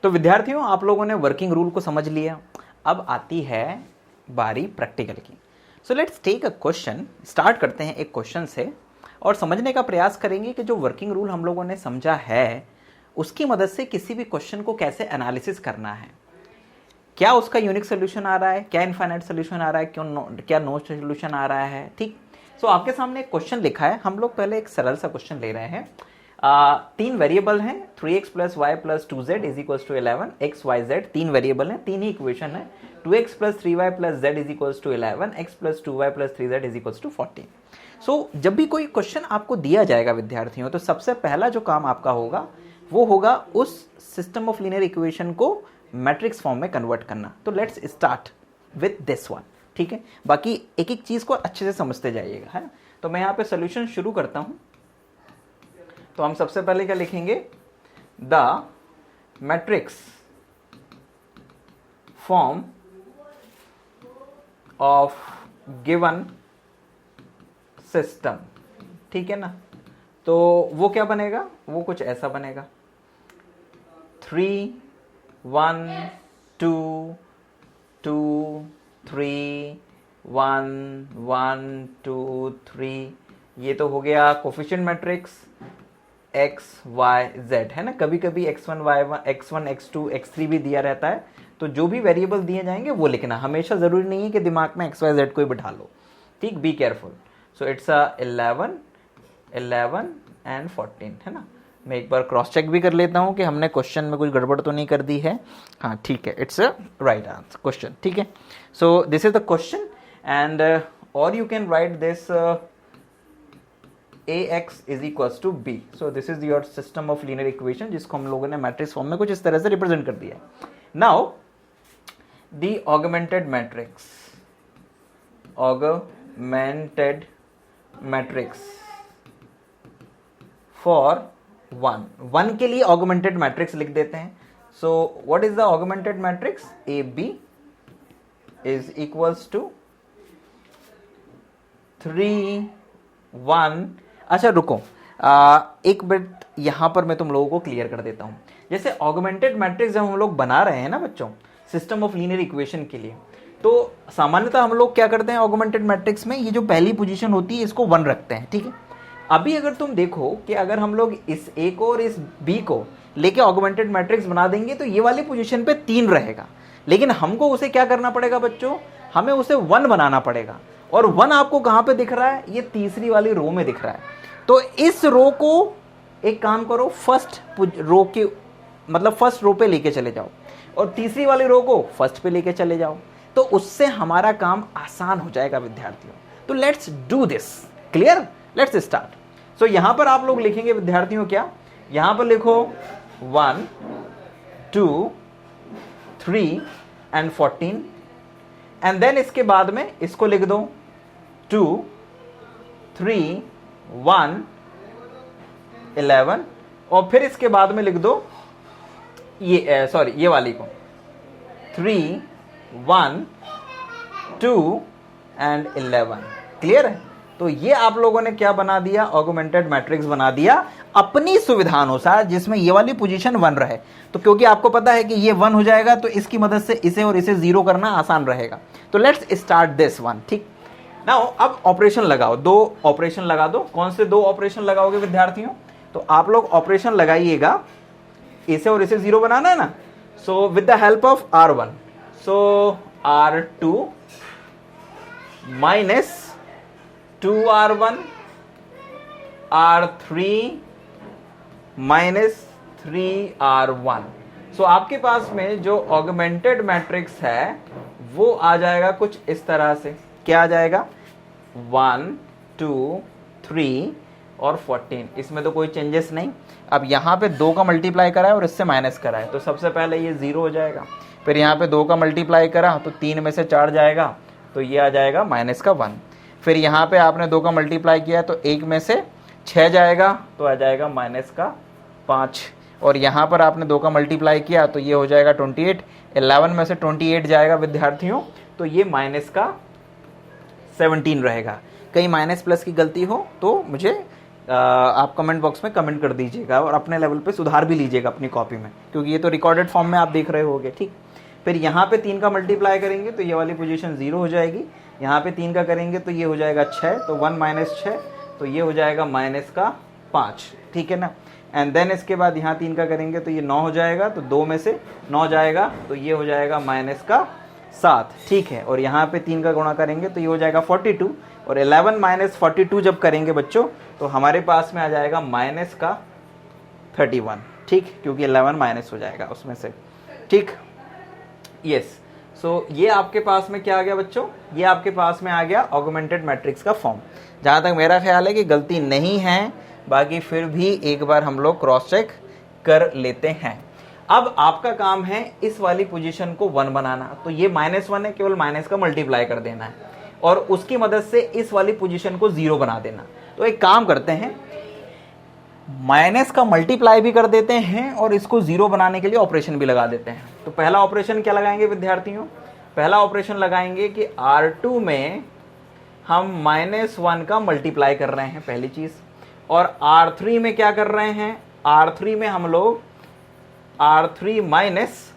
तो विद्यार्थियों, आप लोगों ने वर्किंग रूल को समझ लिया। अब आती है बारी प्रैक्टिकल की। So let's take a question. Start करते हैं एक क्वेश्चन से और समझने का प्रयास करेंगे कि जो वर्किंग रूल हम लोगों ने समझा है उसकी मदद से किसी भी क्वेश्चन को कैसे एनालिसिस करना है। क्या उसका यूनिक सोल्यूशन आ रहा है, क्या इनफाइनाइट सोल्यूशन आ रहा है, क्या नो सोल्यूशन आ रहा है। ठीक। सो आपके सामने एक क्वेश्चन लिखा है। हम लोग पहले एक सरल सा क्वेश्चन ले रहे हैं। 3 वेरिएबल हैं, 3x plus y plus 2z is equal to 11। X y z 3 variable हैं, 3 ही इक्वेशन है। 2x plus 3y plus z is equal to 11, x plus 2y plus 3z is equal to 14। So जब भी कोई question आपको दिया जाएगा विद्यार्थियों, तो सबसे पहला जो काम आपका होगा वो होगा उस सिस्टम ऑफ लीनियर इक्वेशन को मैट्रिक्स फॉर्म में कन्वर्ट करना। तो let's start with this one. ठीक है, बाकी एक एक चीज को अच्छे से समझते जाइएगा, है ना। तो मैं यहाँ पे सोल्यूशन शुरू करता हूं। तो हम सबसे पहले क्या लिखेंगे, the matrix form of given system. ठीक है ना। तो वो क्या बनेगा, वो कुछ ऐसा बनेगा, 3 1 2 2 3 1 1 2 3। ये तो हो गया coefficient matrix x y z, है ना। कभी कभी x1 y1 x1 x2 x3 भी दिया रहता है। तो जो भी वेरिएबल दिए जाएंगे वो लिखना। हमेशा जरूरी नहीं है कि दिमाग में x y z को ही बिठा लो। ठीक, be careful. So it's 11 11 and 14, है ना। मैं एक बार क्रॉस चेक भी कर लेता हूं कि हमने क्वेश्चन में कुछ गड़बड़ तो नहीं कर दी है। हाँ ठीक है, it's a right answer question. ठीक है, so this is the question and और you can write this ax is equals to b. So this is your system of linear equation जिसको हम लोगों ने मैट्रिक्स फॉर्म में कुछ इस तरह से रिप्रेजेंट कर दिया है। Now the augmented matrix for 1 के लिए augmented matrix लिख देते हैं। So what is the augmented matrix? AB is equals to 3 1। अच्छा रुको, एक मिनट यहां पर मैं तुम लोगों को क्लियर कर देता हूं। जैसे ऑगमेंटेड मैट्रिक्स जब हम लोग बना रहे हैं ना बच्चों, सिस्टम ऑफ लीनियर इक्वेशन के लिए, तो सामान्यतः हम लोग क्या करते हैं ऑगमेंटेड मैट्रिक्स में, ये जो पहली पोजीशन होती है इसको 1 रखते हैं। ठीक है, अभी अगर तुम देखो कि अगर हम लोग इस ए को और इस बी को लेके ऑगमेंटेड मैट्रिक्स बना देंगे तो ये वाली पोजीशन पे 3 रहेगा। लेकिन हमको उसे क्या करना पड़ेगा बच्चों, हमें उसे 1 बनाना पड़ेगा। और 1 आपको कहां पे दिख रहा है, ये तीसरी वाली रो में दिख रहा है। तो इस रो को एक काम करो, फर्स्ट रो के मतलब फर्स्ट रो पे लेके चले जाओ और तीसरी वाली रो को फर्स्ट पे लेके चले जाओ। तो उससे हमारा काम आसान हो जाएगा विद्यार्थियों। तो let's do this. Clear, let's start. So यहां पर आप लोग लिखेंगे विद्यार्थियों क्या, यहां पर लिखो 1 2 3 एंड 14 एंड देन इसके बाद में इसको लिख दो 2 3 1 11 और फिर इसके बाद में लिख दो ये सॉरी ये वाली को 3 1 2 एंड 11। क्लियर है। तो ये आप लोगों ने क्या बना दिया, ऑगमेंटेड मैट्रिक्स बना दिया अपनी सुविधा अनुसार, जिसमें ये वाली पोजीशन 1 रहे। तो क्योंकि आपको पता है कि ये 1 हो जाएगा तो इसकी मदद से इसे और इसे 0 करना आसान रहेगा। तो लेट्स स्टार्ट दिस वन। ठीक, नाउ अब ऑपरेशन लगाओ, 2 ऑपरेशन लगा दो। कौन से 2 ऑपरेशन लगाओगे विद्यार्थियों, तो आप लोग ऑपरेशन लगाइएगा, इसे और इसे 0 बनाना है ना। So with the help of R1, so R2 minus 2R1 R3 minus 3R1। सो आपके पास में जो ऑगमेंटेड मैट्रिक्स है वो आ जाएगा कुछ इस तरह से। क्या आ जाएगा, 1 2 3 और 14। इसमें तो कोई चेंजेस नहीं। अब यहाँ पे 2 का मल्टीप्लाई करा है और इससे माइनस करा है, तो सबसे पहले ये 0 हो जाएगा। फिर यहाँ पे 2 का मल्टीप्लाई करा तो 3 में से 4 जाएगा, तो ये आ जाएगा माइनस का 1। फिर यहाँ पे आपने 2 का मल्टीप्लाई किया तो 1 में से 6 जाएगा, तो आ जाएगा माइनस का 5। और यहाँ पर आपने 2 का मल्टीप्लाई किया तो ये हो जाएगा 28। 11 में से 28 जाएगा विद्यार्थियों, तो ये माइनस का 17 रहेगा। कहीं माइनस प्लस की गलती हो तो मुझे आप कमेंट बॉक्स में कमेंट कर दीजिएगा और अपने लेवल पे सुधार भी लीजिएगा अपनी कॉपी में, क्योंकि ये तो रिकॉर्डेड फॉर्म में आप देख रहे होगे। ठीक, फिर यहाँ पे 3 का मल्टीप्लाई करेंगे तो ये वाली पोजीशन 0 हो जाएगी। यहाँ पे 3 का करेंगे तो ये हो जाएगा 6, तो 1 माइनस 6, तो ये हो जाएगा माइनस का 5। ठीक है ना। एंड देन इसके बाद यहाँ 3 का करेंगे तो ये 9 हो जाएगा, तो 2 में से 9 जाएगा तो ये हो जाएगा माइनस का 7। ठीक है, और यहाँ पे 3 का गुणा करेंगे तो ये हो जाएगा 42, और 11 माइनस 42 जब करेंगे बच्चों तो हमारे पास में आ जाएगा माइनस का 31। ठीक, क्योंकि 11 माइनस हो जाएगा उसमें से। ठीक, यस। सो ये आपके पास में क्या आ गया बच्चों, ये आपके पास में आ गया ऑगमेंटेड मैट्रिक्स का फॉर्म। जहाँ तक मेरा ख्याल है कि गलती नहीं है, बाकी फिर भी एक बार हम लोग क्रॉस चेक कर लेते हैं। अब आपका काम है इस वाली पोजीशन को 1 बनाना, तो ये -1 है, केवल माइनस का मल्टीप्लाई कर देना है और उसकी मदद से इस वाली पोजीशन को 0 बना देना। तो एक काम करते हैं, माइनस का मल्टीप्लाई भी कर देते हैं और इसको 0 बनाने के लिए ऑपरेशन भी लगा देते हैं। तो पहला ऑपरेशन क्या लगाएंगे विद्यार्थियों, पहला ऑपरेशन लगाएंगे कि R2 में हम -1 का मल्टीप्लाई कर रहे हैं पहली चीज, और R3 में क्या कर रहे हैं, R3 में हम लोग R3 माइनस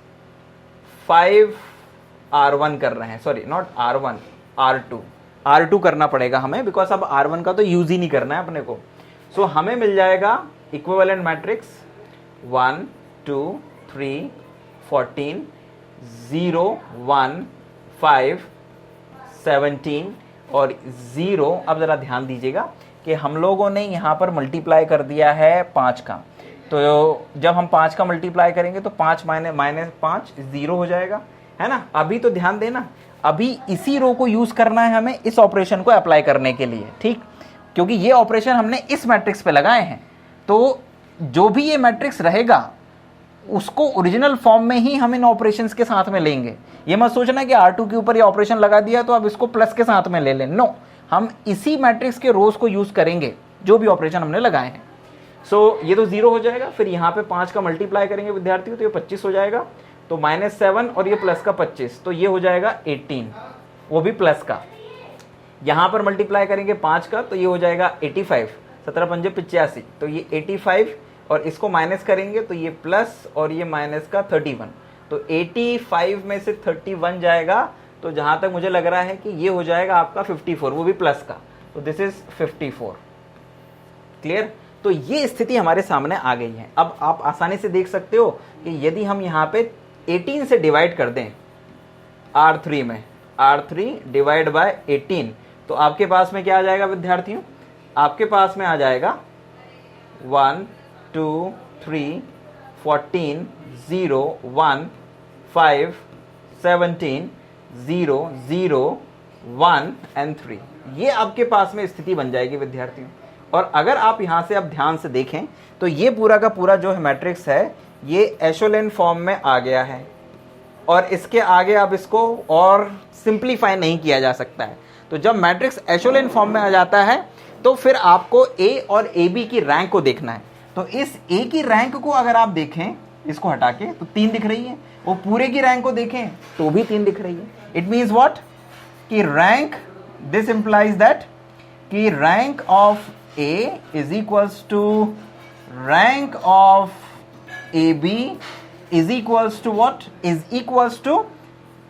5R1 कर रहे हैं, सॉरी नॉट R1, R2 करना पड़ेगा हमें, बिकॉज अब R1 का तो यूज ही नहीं करना है अपने को। सो हमें मिल जाएगा इक्विवेलेंट मैट्रिक्स 1 2 3 14 0 1 5 17 और 0। अब जरा ध्यान दीजिएगा कि हम लोगों ने यहाँ पर मल्टीप्लाई कर दिया है 5 का, तो जब हम 5 का मल्टीप्लाई करेंगे तो 5 माइनस 5 0 हो जाएगा, है ना। अभी तो ध्यान देना, अभी इसी रो को यूज करना है हमें इस ऑपरेशन को अप्लाई करने के लिए। ठीक, क्योंकि ये ऑपरेशन हमने इस मैट्रिक्स पे लगाए हैं, तो जो भी ये मैट्रिक्स रहेगा उसको ओरिजिनल फॉर्म में ही हम इन ऑपरेशंस के साथ में लेंगे। ये मत सोचना कि R2 के ऊपर ये ऑपरेशन लगा दिया तो अब इसको प्लस के साथ में ले लें, नो, हम इसी मैट्रिक्स के रोज को यूज करेंगे जो भी ऑपरेशन हमने लगाए हैं। सो ये तो 0 हो जाएगा, फिर यहाँ पे 5 का मल्टीप्लाई करेंगे विद्यार्थियों तो ये 25 हो जाएगा, तो -7 और ये प्लस का 25, तो ये हो जाएगा 18, वो भी प्लस का। यहाँ पर मल्टीप्लाई करेंगे 5 का तो ये हो जाएगा 85, 17 पंजे 85, तो ये 85 और इसको माइनस करेंगे तो ये प्लस और ये माइनस का 31, तो 85 में से 31 जाएगा, तो जहाँ तक मुझे लग रहा है कि ये हो जाएगा आपका 54, वो भी प्लस का, तो दिस इज 54। क्लियर। तो ये स्थिति हमारे सामने आ गई है। अब आप आसानी से देख सकते हो कि यदि हम यहाँ पे 18 से डिवाइड कर दें R3 में, R3 डिवाइड बाय 18, तो आपके पास में क्या आ जाएगा विद्यार्थियों, आपके पास में आ जाएगा 1 2 3 14 0 1 5 17 0 0 1 एंड 3। ये आपके पास में स्थिति बन जाएगी विद्यार्थियों। और अगर आप यहां से अब ध्यान से देखें तो ये पूरा का पूरा जो है मैट्रिक्स है ये एशोलेन फॉर्म में आ गया है, और इसके आगे अब इसको और सिंप्लीफाई नहीं किया जा सकता है। तो जब मैट्रिक्स एशोलेन फॉर्म में आ जाता है तो फिर आपको ए और ए बी की रैंक को देखना है। तो इस ए की रैंक को अगर आप देखें, इसको हटा के, तो 3 दिख रही है, वो पूरे की रैंक को देखें तो भी 3 दिख रही है। इट मीन्स व्हाट, कि रैंक, दिस इंप्लाइज दैट कि rank of A is equals to rank of A B is equals to what, is equals to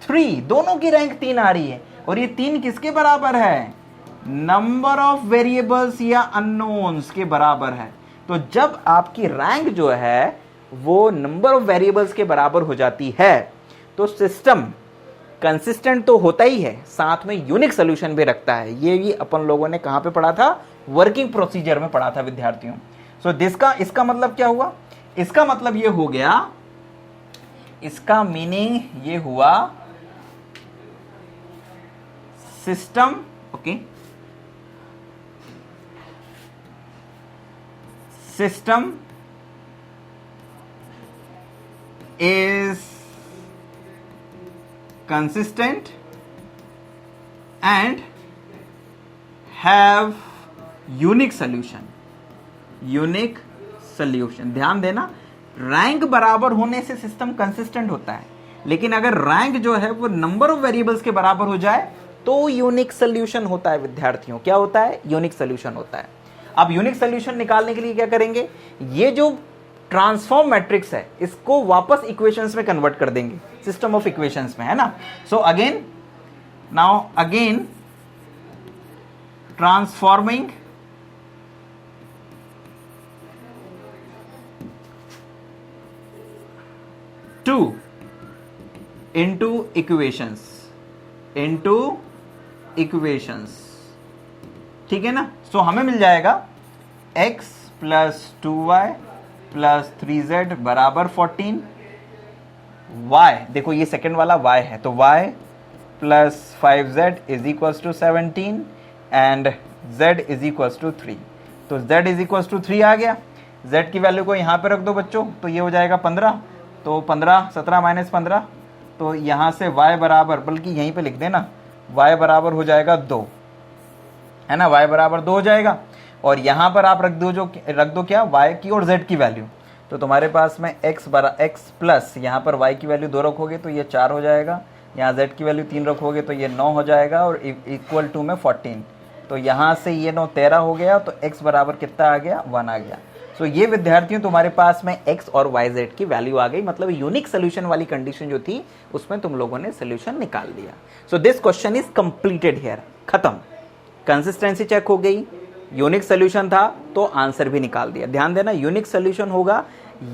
3। दोनों की रैंक 3 आ रही है, और ये 3 किसके बराबर है, नंबर ऑफ वेरिएबल्स या अननोन्स के बराबर है। तो जब आपकी रैंक जो है वो नंबर ऑफ वेरिएबल्स के बराबर हो जाती है तो सिस्टम कंसिस्टेंट तो होता ही है, साथ में यूनिक सॉल्यूशन भी रखता है। ये भी अपन लोगों ने कहां पे पढ़ा था, वर्किंग प्रोसीजर में पढ़ा था विद्यार्थियों। सो इसका मतलब क्या हुआ, इसका मतलब ये हो गया, इसका मीनिंग ये हुआ system, okay, system is consistent and have unique solution। Unique solution, ध्यान देना, रैंक बराबर होने से सिस्टम कंसिस्टेंट होता है, लेकिन अगर रैंक जो है वो नंबर ऑफ वेरिएबल्स के बराबर हो जाए तो यूनिक सॉल्यूशन होता है विद्यार्थियों। क्या होता है, यूनिक सॉल्यूशन होता है। अब यूनिक सोल्यूशन निकालने के लिए क्या करेंगे, ये जो ट्रांसफॉर्म मैट्रिक्स है इसको वापस इक्वेशंस में कन्वर्ट कर देंगे, सिस्टम ऑफ इक्वेशंस में, है ना। So again, now again transforming to into equations, ठीक है ना। सो हमें मिल जाएगा x plus 2y plus 3z बराबर 14, y देखो ये सेकेंड वाला y है, तो y plus 5z is equals to 17 and z is equals to 3। तो z इज इक्वल्स टू 3 आ गया, z की वैल्यू को यहाँ पे रख दो बच्चों, तो ये हो जाएगा 15, तो 15 17 माइनस 15, तो यहाँ से y बराबर, बल्कि यहीं पे लिख देना, y बराबर हो जाएगा 2, है ना, y बराबर 2 हो जाएगा। और यहाँ पर आप रख दो क्या, y की और z की वैल्यू, तो तुम्हारे पास में x प्लस यहाँ पर y की वैल्यू 2 रखोगे तो ये 4 हो जाएगा, यहाँ z की वैल्यू 3 रखोगे तो ये 9 हो जाएगा, और इक्वल टू में 14, तो यहाँ से ये 9 13 हो गया, तो x बराबर कितना आ गया, 1 आ गया। सो ये विद्यार्थियों तुम्हारे पास में x और yz की वैल्यू आ गई, मतलब यूनिक सोल्यूशन वाली कंडीशन जो थी उसमें तुम लोगों ने सोल्यूशन निकाल दिया। So this question is completed here, खत्म, कंसिस्टेंसी चेक हो गई, यूनिक सोल्यूशन था तो आंसर भी निकाल दिया। ध्यान देना, यूनिक सोल्यूशन होगा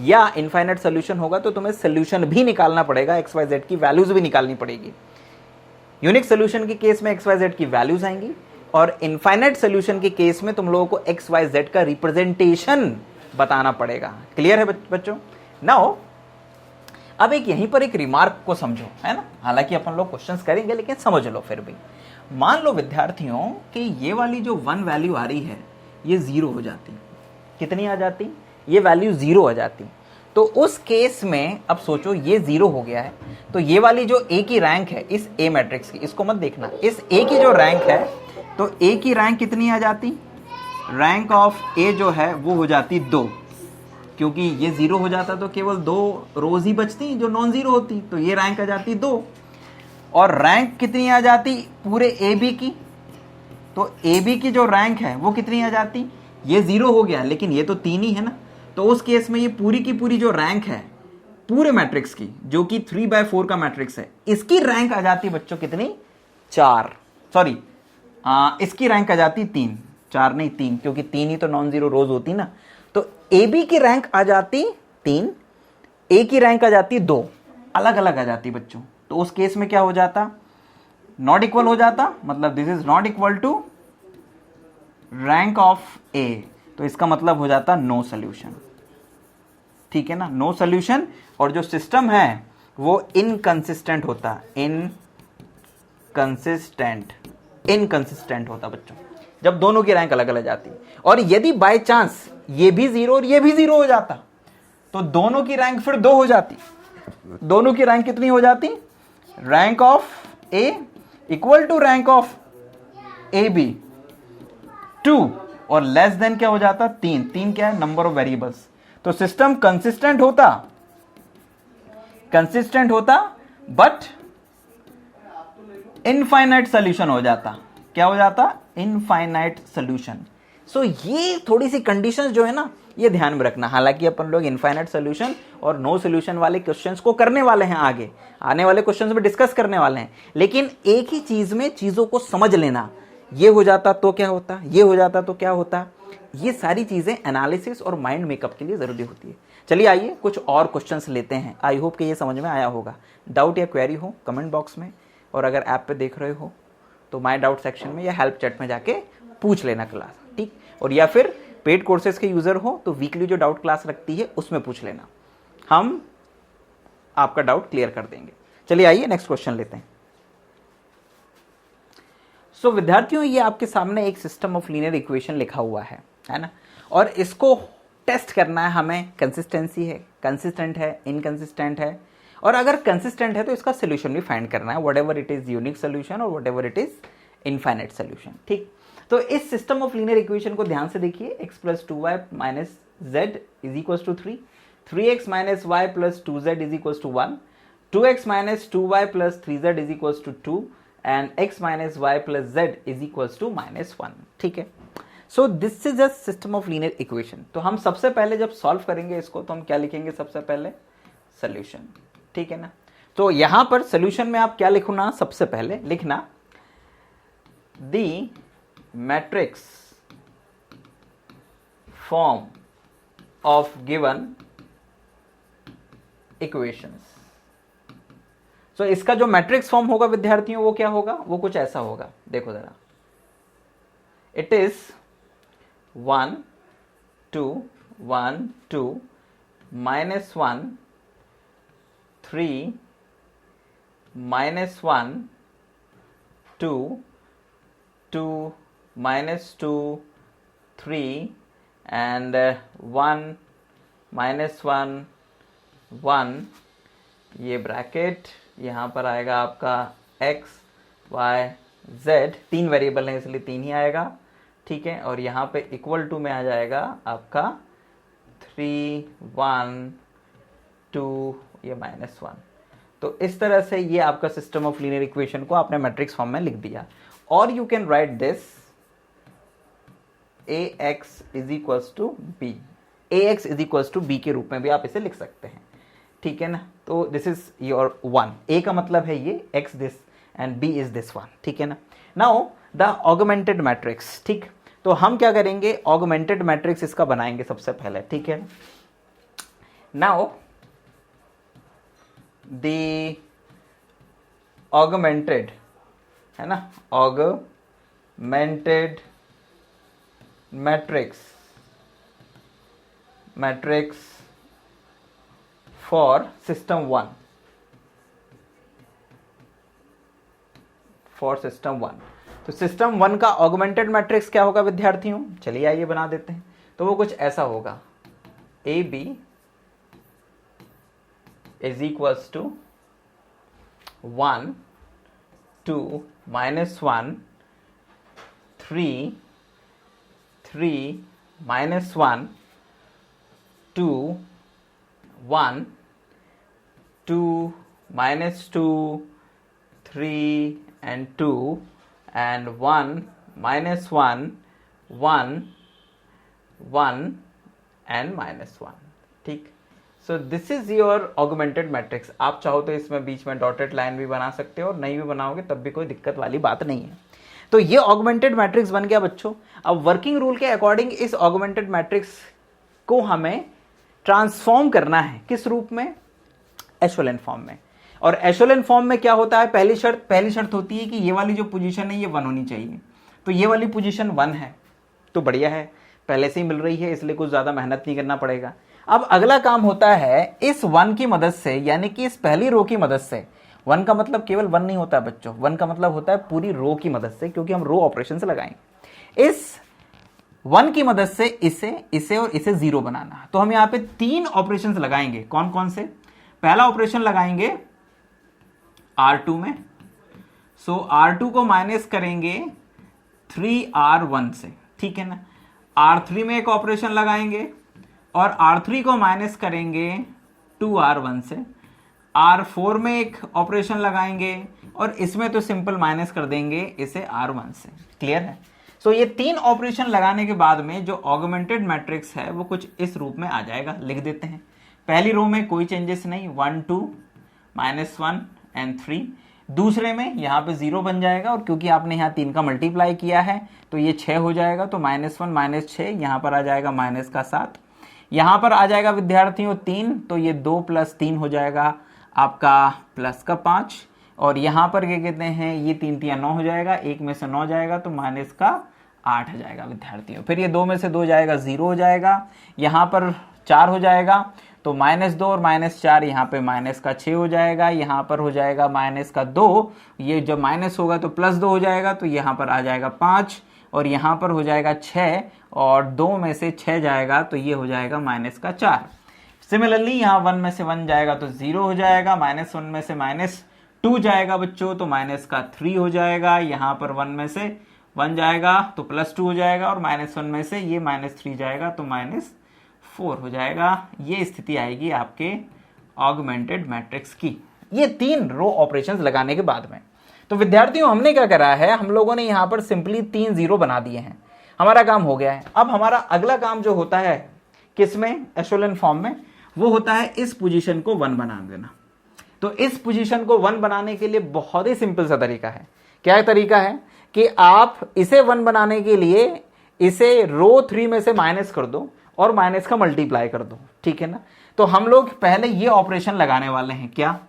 या इनफाइनाइट सोल्यूशन होगा तो तुम्हें सोल्यूशन भी निकालना पड़ेगा, एक्स वाई जेड की वैल्यूज भी निकालनी पड़ेगी। यूनिक सोल्यूशन के केस में एक्स वाई जेड की वैल्यूज आएंगी, और इनफाइनाइट सोल्यूशन के केस में तुम लोगों को एक्स वाई जेड का रिप्रेजेंटेशन बताना पड़ेगा। क्लियर है बच्चों? नाउ अब एक यहीं पर एक रिमार्क को समझो, है ना, हालांकि अपन लोग क्वेश्चंस करेंगे लेकिन समझ लो फिर भी। मान लो विद्यार्थियों कि ये वाली जो 1 वैल्यू आ रही है ये 0 हो जाती, कितनी आ जाती, ये वैल्यू 0 हो जाती, तो उस केस में अब सोचो ये 0 हो गया है, तो ये वाली जो ए की रैंक है इस ए मैट्रिक्स की, इसको मत देखना, इस ए की जो रैंक है, तो ए की रैंक कितनी आ जाती, रैंक ऑफ ए जो है वो हो जाती 2, क्योंकि ये 0 हो जाता तो केवल 2 रोज ही बचती जो नॉन जीरो होती, तो ये रैंक आ जाती 2, और रैंक कितनी आ जाती पूरे ए बी की, तो ए बी की जो रैंक है वो कितनी आ जाती, ये 0 हो गया लेकिन ये तो 3 ही है ना, तो उस केस में ये पूरी की पूरी जो रैंक है पूरे मैट्रिक्स की, जो कि 3/4 का मैट्रिक्स है, इसकी रैंक आ जाती बच्चों कितनी, 4, सॉरी इसकी रैंक आ जाती 3, 4 नहीं 3, क्योंकि 3 ही तो नॉन जीरो रोज होती ना, तो ए बी की रैंक आ जाती 3, ए की रैंक आ जाती 2, अलग अलग आ जाती बच्चों। तो उस केस में क्या हो जाता, नॉट इक्वल हो जाता, मतलब this is not equal to rank of A, तो इसका मतलब हो जाता नो सोल्यूशन, ठीक है ना, नो सोल्यूशन। और जो सिस्टम है वो इनकंसिस्टेंट होता, इनकंसिस्टेंट होता बच्चों, जब दोनों की रैंक अलग अलग जाती। और यदि बाय चांस ये भी 0 और ये भी 0 हो जाता तो दोनों की रैंक फिर 2 हो जाती, दोनों की रैंक कितनी हो जाती, rank of A equal to rank of A B 2, और लेस देन क्या हो जाता, 3 क्या है, नंबर ऑफ वेरिएबल्स। तो सिस्टम कंसिस्टेंट होता बट इनफाइनाइट सोल्यूशन हो जाता, क्या हो जाता, इनफाइनाइट सोल्यूशन। सो ये थोड़ी सी कंडीशंस जो है ना ये ध्यान में रखना। हालांकि अपन लोग इनफाइनाइट सोल्यूशन और नो सोल्यूशन वाले क्वेश्चंस को करने वाले हैं, आगे आने वाले क्वेश्चंस में डिस्कस करने वाले हैं, लेकिन एक ही चीज में चीजों को समझ लेना, ये हो जाता तो क्या होता, ये हो जाता तो क्या होता, ये सारी चीजें एनालिसिस और माइंड मेकअप के लिए जरूरी होती है। चलिए आइए कुछ और क्वेश्चंस लेते हैं। आई होप कि ये समझ में आया होगा। डाउट या क्वेरी हो कमेंट बॉक्स में, और अगर ऐप पे देख रहे हो तो माय डाउट सेक्शन में या हेल्प चैट में जाके पूछ लेना क्लास, ठीक, और या फिर पेड कोर्सेज के यूजर हो तो वीकली जो डाउट क्लास रखती है उसमें पूछ लेना, हम आपका डाउट क्लियर कर देंगे। चलिए आइए नेक्स्ट क्वेश्चन लेते हैं। सो विद्यार्थियों ये आपके सामने एक सिस्टम ऑफ लीनियर इक्वेशन लिखा हुआ है ना, और इसको टेस्ट करना है हमें, कंसिस्टेंसी है, कंसिस्टेंट है, इनकंसिस्टेंट है, और अगर कंसिस्टेंट है तो इसका सोल्यूशन भी फाइंड करना है, whatever it is unique solution और whatever it is infinite solution, ठीक। तो इस सिस्टम ऑफ लीनियर इक्वेशन को ध्यान से देखिए, x plus 2y minus z is equal to 3, 3x minus y plus 2z is equal to 1, 2x minus 2y plus 3z is equal to 2 and x minus y plus z is equal to -1, ठीक है। So this is a system of linear equation. तो हम सबसे पहले जब solve करेंगे इसको तो हम क्या लिखेंगे, सबसे पहले सोल्यूशन, ठीक है ना। तो यहां पर सोल्यूशन में आप क्या लिखना, सबसे पहले लिखना the matrix form of given equations. तो इसका जो मैट्रिक्स फॉर्म होगा विद्यार्थियों वो क्या होगा, वो कुछ ऐसा होगा, देखो जरा, इट इज 1 2 1 2 -1 3 -1 2 2 -2 3 and 1 -1 1, ये ब्रैकेट, यहाँ पर आएगा आपका x y z, 3 वेरिएबल है इसलिए 3 ही आएगा, ठीक है। और यहाँ पे इक्वल टू में आ जाएगा आपका 3 1 2, ये -1। तो इस तरह से ये आपका सिस्टम ऑफ लीनियर इक्वेशन को आपने मैट्रिक्स फॉर्म में लिख दिया। और you can write this ax is equals to b, ax is equals to b के रूप में भी आप इसे लिख सकते हैं, ठीक है ना। तो दिस इज योर 1, a का मतलब है ये, x this and b is this 1, ठीक है ना। नाउ द ऑगमेंटेड मैट्रिक्स, ठीक, तो हम क्या करेंगे, ऑगमेंटेड मैट्रिक्स इसका बनाएंगे सबसे पहले, ठीक है। नाउ द ऑगमेंटेड, है ना, augmented matrix for system 1, for system 1। तो सिस्टम 1 का ऑगमेंटेड मैट्रिक्स क्या होगा विद्यार्थियों, चलिए आइए बना देते हैं। तो वो कुछ ऐसा होगा, A B is equals to 1 2 -1 3 3 -1 2 1 2 -2 3 and 2 and 1 -1 1 1 and -1, ठीक। सो this is your augmented matrix. आप चाहो तो इसमें बीच में डॉटेड लाइन भी बना सकते हो और नहीं भी बनाओगे तब भी कोई दिक्कत वाली बात नहीं है। तो ये ऑगमेंटेड मैट्रिक्स बन गया बच्चों। अब वर्किंग रूल के अकॉर्डिंग इस ऑगमेंटेड मैट्रिक्स को हमें ट्रांसफॉर्म करना है, किस रूप में, एशेलन फॉर्म में। और एशेलन फॉर्म में क्या होता है, पहली शर्त होती है कि ये वाली जो पोजीशन है ये 1 होनी चाहिए। तो ये वाली पोजीशन 1 है तो बढ़िया है, पहले से ही मिल रही है इसलिए कुछ ज्यादा मेहनत नहीं करना पड़ेगा। अब अगला काम होता है इस 1 की मदद से, यानी कि इस पहली रो की मदद से, 1 का मतलब केवल 1 नहीं होता बच्चों, 1 का मतलब होता है पूरी रो की मदद से, क्योंकि हम रो ऑपरेशन से लगाएंगे। इस 1 की मदद से इसे और इसे 0 बनाना। तो हम यहाँ पे 3 ऑपरेशंस लगाएंगे, कौन कौन से। पहला ऑपरेशन लगाएंगे R2 में, सो R2 को माइनस करेंगे 3R1 से, ठीक है ना। R3 में एक ऑपरेशन लगाएंगे और R3 को माइनस करेंगे 2R1 से। R4 में एक ऑपरेशन लगाएंगे और इसमें तो सिंपल माइनस कर देंगे इसे R1 से। क्लियर है। सो ये 3 ऑपरेशन लगाने के बाद में जो ऑगमेंटेड मैट्रिक्स है वो कुछ इस रूप में आ जाएगा, लिख देते हैं। पहली रो में कोई चेंजेस नहीं, 1 2 -1 and 3। दूसरे में यहाँ पे 0 बन जाएगा और क्योंकि आपने यहाँ 3 का मल्टीप्लाई किया है तो ये 6 हो जाएगा, तो -1 -6 यहाँ पर आ जाएगा -7। यहाँ पर आ जाएगा विद्यार्थियों 3, तो ये 2 + 3 हो जाएगा आपका +5। और यहाँ पर क्या कहते हैं, ये 3 3 9 हो जाएगा, 1 में से 9 जाएगा तो -8 हो जाएगा विद्यार्थियों। फिर ये 2 में से 2 जाएगा, 0 हो जाएगा। यहाँ पर 4 हो जाएगा तो -2 और -4 यहाँ पे -6 हो जाएगा। यहाँ पर हो जाएगा -2, ये जब माइनस होगा तो +2 हो जाएगा, तो यहाँ पर आ जाएगा 5 और यहाँ पर हो जाएगा 6 और 2 में से 6 जाएगा तो ये हो जाएगा -4। सिमिलरली यहाँ 1 में से 1 जाएगा तो 0 हो जाएगा, -1 में से -2 जाएगा बच्चों तो -3 हो जाएगा। यहाँ पर 1 में से 1 जाएगा तो +2 हो जाएगा और -1 में से ये -3 जाएगा तो -4 हो जाएगा। ये स्थिति आएगी आपके ऑगमेंटेड मैट्रिक्स की, ये 3 रो ऑपरेशंस लगाने के बाद में। तो विद्यार्थियों हमने क्या करा है, हम लोगों ने यहाँ पर सिंपली 3 0 बना दिए हैं। हमारा काम हो गया है। अब हमारा अगला काम जो होता है किसमें, एशेलन फॉर्म में, वो होता है इस पोजीशन को 1 बना देना। तो इस पोजीशन को 1 बनाने के लिए बहुत ही सिंपल सा तरीका है। क्या तरीका है कि आप इसे 1 बनाने के लिए इसे रो 3 में से माइनस कर दो और माइनस का मल्टीप्लाई कर दो, ठीक है ना। तो हम लोग पहले ये ऑपरेशन लगाने वाले हैं, क्या,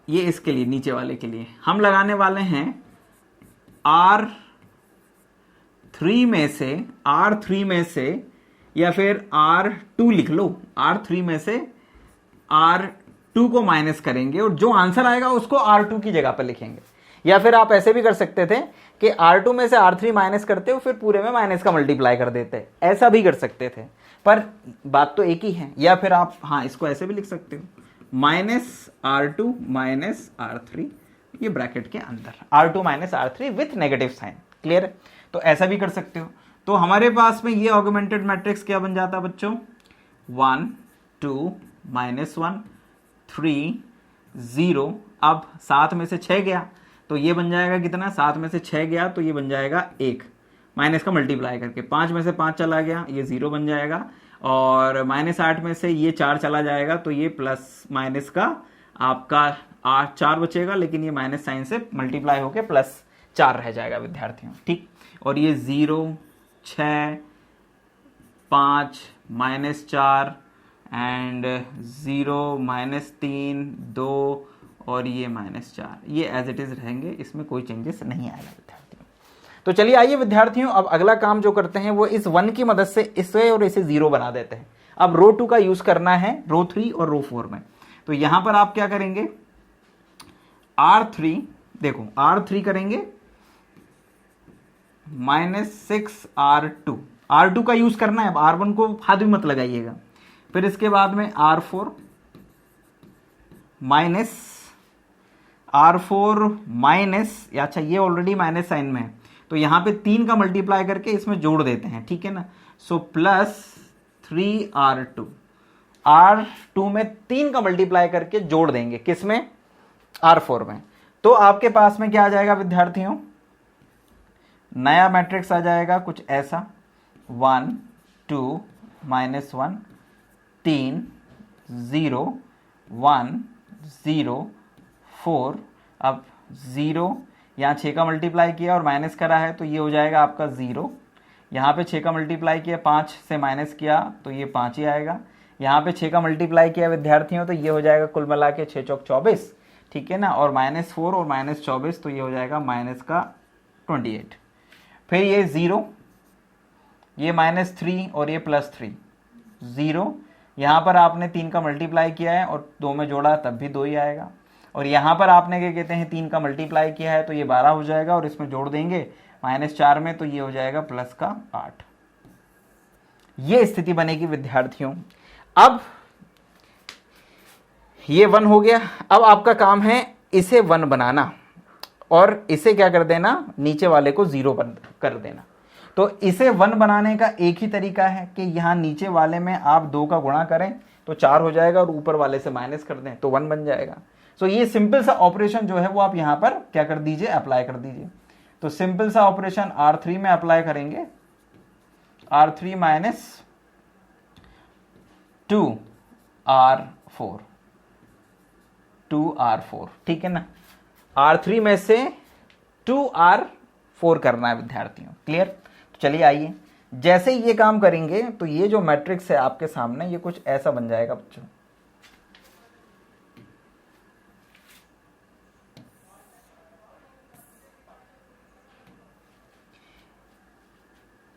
ये इसके लिए, नीचे वाले के लिए हम लगाने वाले हैं R3 में से या फिर R2 लिख लो, R3 में से R2 को माइनस करेंगे और जो आंसर आएगा उसको R2 की जगह पर लिखेंगे। या फिर आप ऐसे भी कर सकते थे कि R2 में से R3 माइनस करते हो फिर पूरे में माइनस का मल्टीप्लाई कर देते, ऐसा भी कर सकते थे, पर बात तो एक ही है। या फिर आप हाँ इसको ऐसे भी लिख सकते हो, -R2 -R3, ये ब्रैकेट के अंदर R2 -R3 with negative sign, clear है। तो ऐसा भी कर सकते हो। तो हमारे पास में ये ऑगमेंटेड मैट्रिक्स क्या बन जाता है बच्चों, 1 2 -1 3 0। अब 7 में से 6 गया तो ये बन जाएगा कितना, 7 में से 6 गया तो ये बन जाएगा 1, माइनस का मल्टीप्लाई करके। 5 में से 5 चला गया, ये 0 बन जाएगा। और -8 में से ये 4 चला जाएगा तो ये प्लस माइनस का आपका 4 बचेगा, लेकिन ये माइनस साइन से मल्टीप्लाई होके +4 रह जाएगा विद्यार्थियों, ठीक। और ये 0 6 5 -4 एंड 0 -3 2 और ये -4, ये एज इट इज रहेंगे, इसमें कोई चेंजेस नहीं आएगा विद्यार्थियों। तो चलिए आइए विद्यार्थियों, अब अगला काम जो करते हैं वो इस 1 की मदद से इसे और इसे 0 बना देते हैं। अब रो 2 का यूज करना है रो 3 और रो 4 में। तो यहां पर आप क्या करेंगे, R3, देखो R3 करेंगे -6R2, R2 का यूज करना है, R1 को हाथ भी मत लगाइएगा। फिर इसके बाद में R4 माइनस, अच्छा ये ऑलरेडी माइनस साइन में है तो यहां पे 3 का मल्टीप्लाई करके इसमें जोड़ देते हैं, ठीक है ना। सो +3R2, R2 में 3 का मल्टीप्लाई करके जोड़ देंगे, किसमें, R4 में। तो आपके पास में क्या आ जाएगा विद्यार्थियों, नया मैट्रिक्स आ जाएगा कुछ ऐसा, 1 2 -1 3 0 1 0 4। अब 0 यहाँ 6 का मल्टीप्लाई किया और माइनस करा है तो ये हो जाएगा आपका 0। यहाँ पे 6 का मल्टीप्लाई किया, 5 से माइनस किया तो ये 5 ही आएगा। यहाँ पे 6 का मल्टीप्लाई किया विद्यार्थियों तो ये हो जाएगा कुल मिला के 6 चौक 24, ठीक है ना। और -4 और -24 तो ये हो जाएगा -28। फिर ये 0, ये -3 और ये +3, 0। यहाँ पर आपने 3 का मल्टीप्लाई किया है और 2 में जोड़ा तब भी 2 ही आएगा। और यहाँ पर आपने क्या कहते हैं 3 का मल्टीप्लाई किया है तो ये 12 हो जाएगा और इसमें जोड़ देंगे -4 में तो ये हो जाएगा +8। ये स्थिति बनेगी विद्यार्थियों। अब ये 1 हो गया। अब आपका काम है इसे 1 बनाना और इसे क्या कर देना, नीचे वाले को 0 कर देना। तो इसे 1 बनाने का एक ही तरीका है कि यहाँ नीचे वाले में आप 2 का गुणा करें तो 4 हो जाएगा और ऊपर वाले से माइनस कर दें तो 1 बन जाएगा। तो ये सिंपल सा ऑपरेशन जो है वो आप यहाँ पर क्या कर दीजिए, अप्लाई कर दीजिए। तो सिंपल सा ऑपरेशन R3 में अप्लाई करेंगे, R3 -2R4, ठीक है ना। R3 में से 2R4 करना है विद्यार्थियों, क्लियर। तो चलिए आइए, जैसे ही ये काम करेंगे तो ये जो मैट्रिक्स है आपके सामने ये कुछ ऐसा बन जाएगा बच्चों।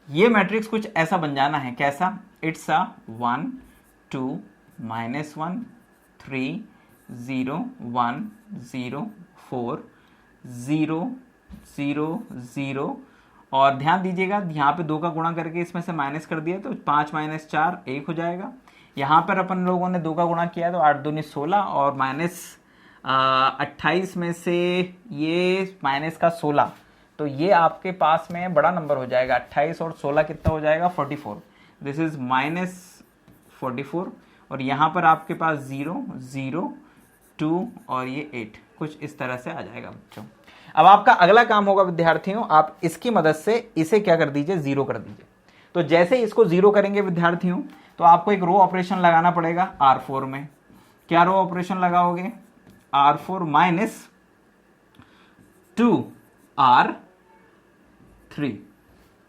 ये मैट्रिक्स कुछ ऐसा बन जाना है, कैसा, इट्स अ 1 2 -1 3 0 1 0 4 0 0 0। और ध्यान दीजिएगा यहाँ पे 2 का गुणा करके इसमें से माइनस कर दिया तो 5 - 4 1 हो जाएगा। यहाँ पर अपन लोगों ने 2 का गुणा किया तो 8 दूनी 16 और -28 में से ये माइनस का 16 तो ये आपके पास में बड़ा नंबर हो जाएगा। 28 और 16 कितना हो जाएगा, 44। दिस इज -44 और यहाँ पर आपके पास 0 0 2 और ये 8 कुछ इस तरह से आ जाएगा बच्चों। अब आपका अगला काम होगा विद्यार्थियों, आप इसकी मदद से इसे क्या कर दीजिए, जीरो कर दीजिए। तो जैसे ही इसको जीरो करेंगे विद्यार्थियों, तो आपको एक रो ऑपरेशन लगाना पड़ेगा R4 में। क्या रो ऑपरेशन लगाओगे, R4 माइनस 2R3,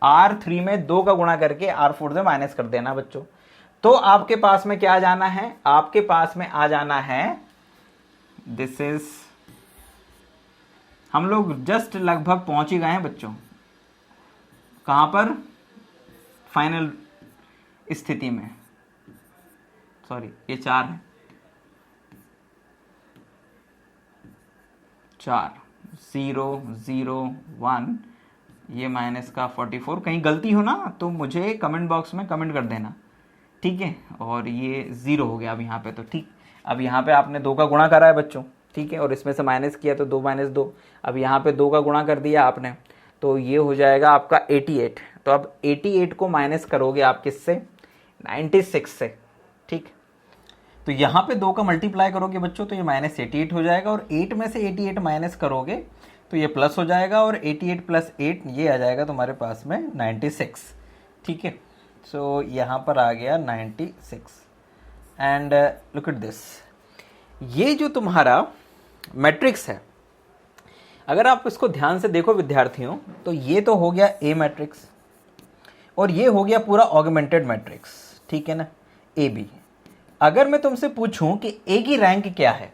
R3 में 2 का गुणा करके R4 से माइनस कर देना बच्चों। तो आपके पास में क्या आ जाना है, आपके पास में आ जाना है, दिस इज, हम लोग जस्ट लगभग पहुंच ही गए हैं बच्चों, कहां पर, फाइनल स्थिति में। सॉरी, ये 4 है, 4 0 0 1, ये माइनस का 44। कहीं गलती हो ना तो मुझे कमेंट बॉक्स में कमेंट कर देना, ठीक है। और ये 0 हो गया अब यहाँ पे, तो ठीक। अब यहाँ पे आपने 2 का गुणा करा है बच्चों, ठीक है, और इसमें से माइनस किया तो 2 माइनस 2। अब यहाँ पे 2 का गुणा कर दिया आपने, तो ये हो जाएगा आपका 88। तो अब 88 को माइनस करोगे आप किससे, 96 से, ठीक। तो यहाँ पे 2 का मल्टीप्लाई करोगे बच्चों तो ये माइनस 88 हो जाएगा, और 8 में से 88 माइनस करोगे तो ये प्लस हो जाएगा, और 88 प्लस 8 ये आ जाएगा तुम्हारे पास में 96, ठीक है। सो यहाँ पर आ गया 96। एंड लुक एट दिस, ये जो तुम्हारा मैट्रिक्स है, अगर आप इसको ध्यान से देखो विद्यार्थियों, तो ये तो हो गया ए मैट्रिक्स, और ये हो गया पूरा ऑगमेंटेड मैट्रिक्स, ठीक है ना, ए बी। अगर मैं तुमसे पूछूं कि ए की रैंक क्या है,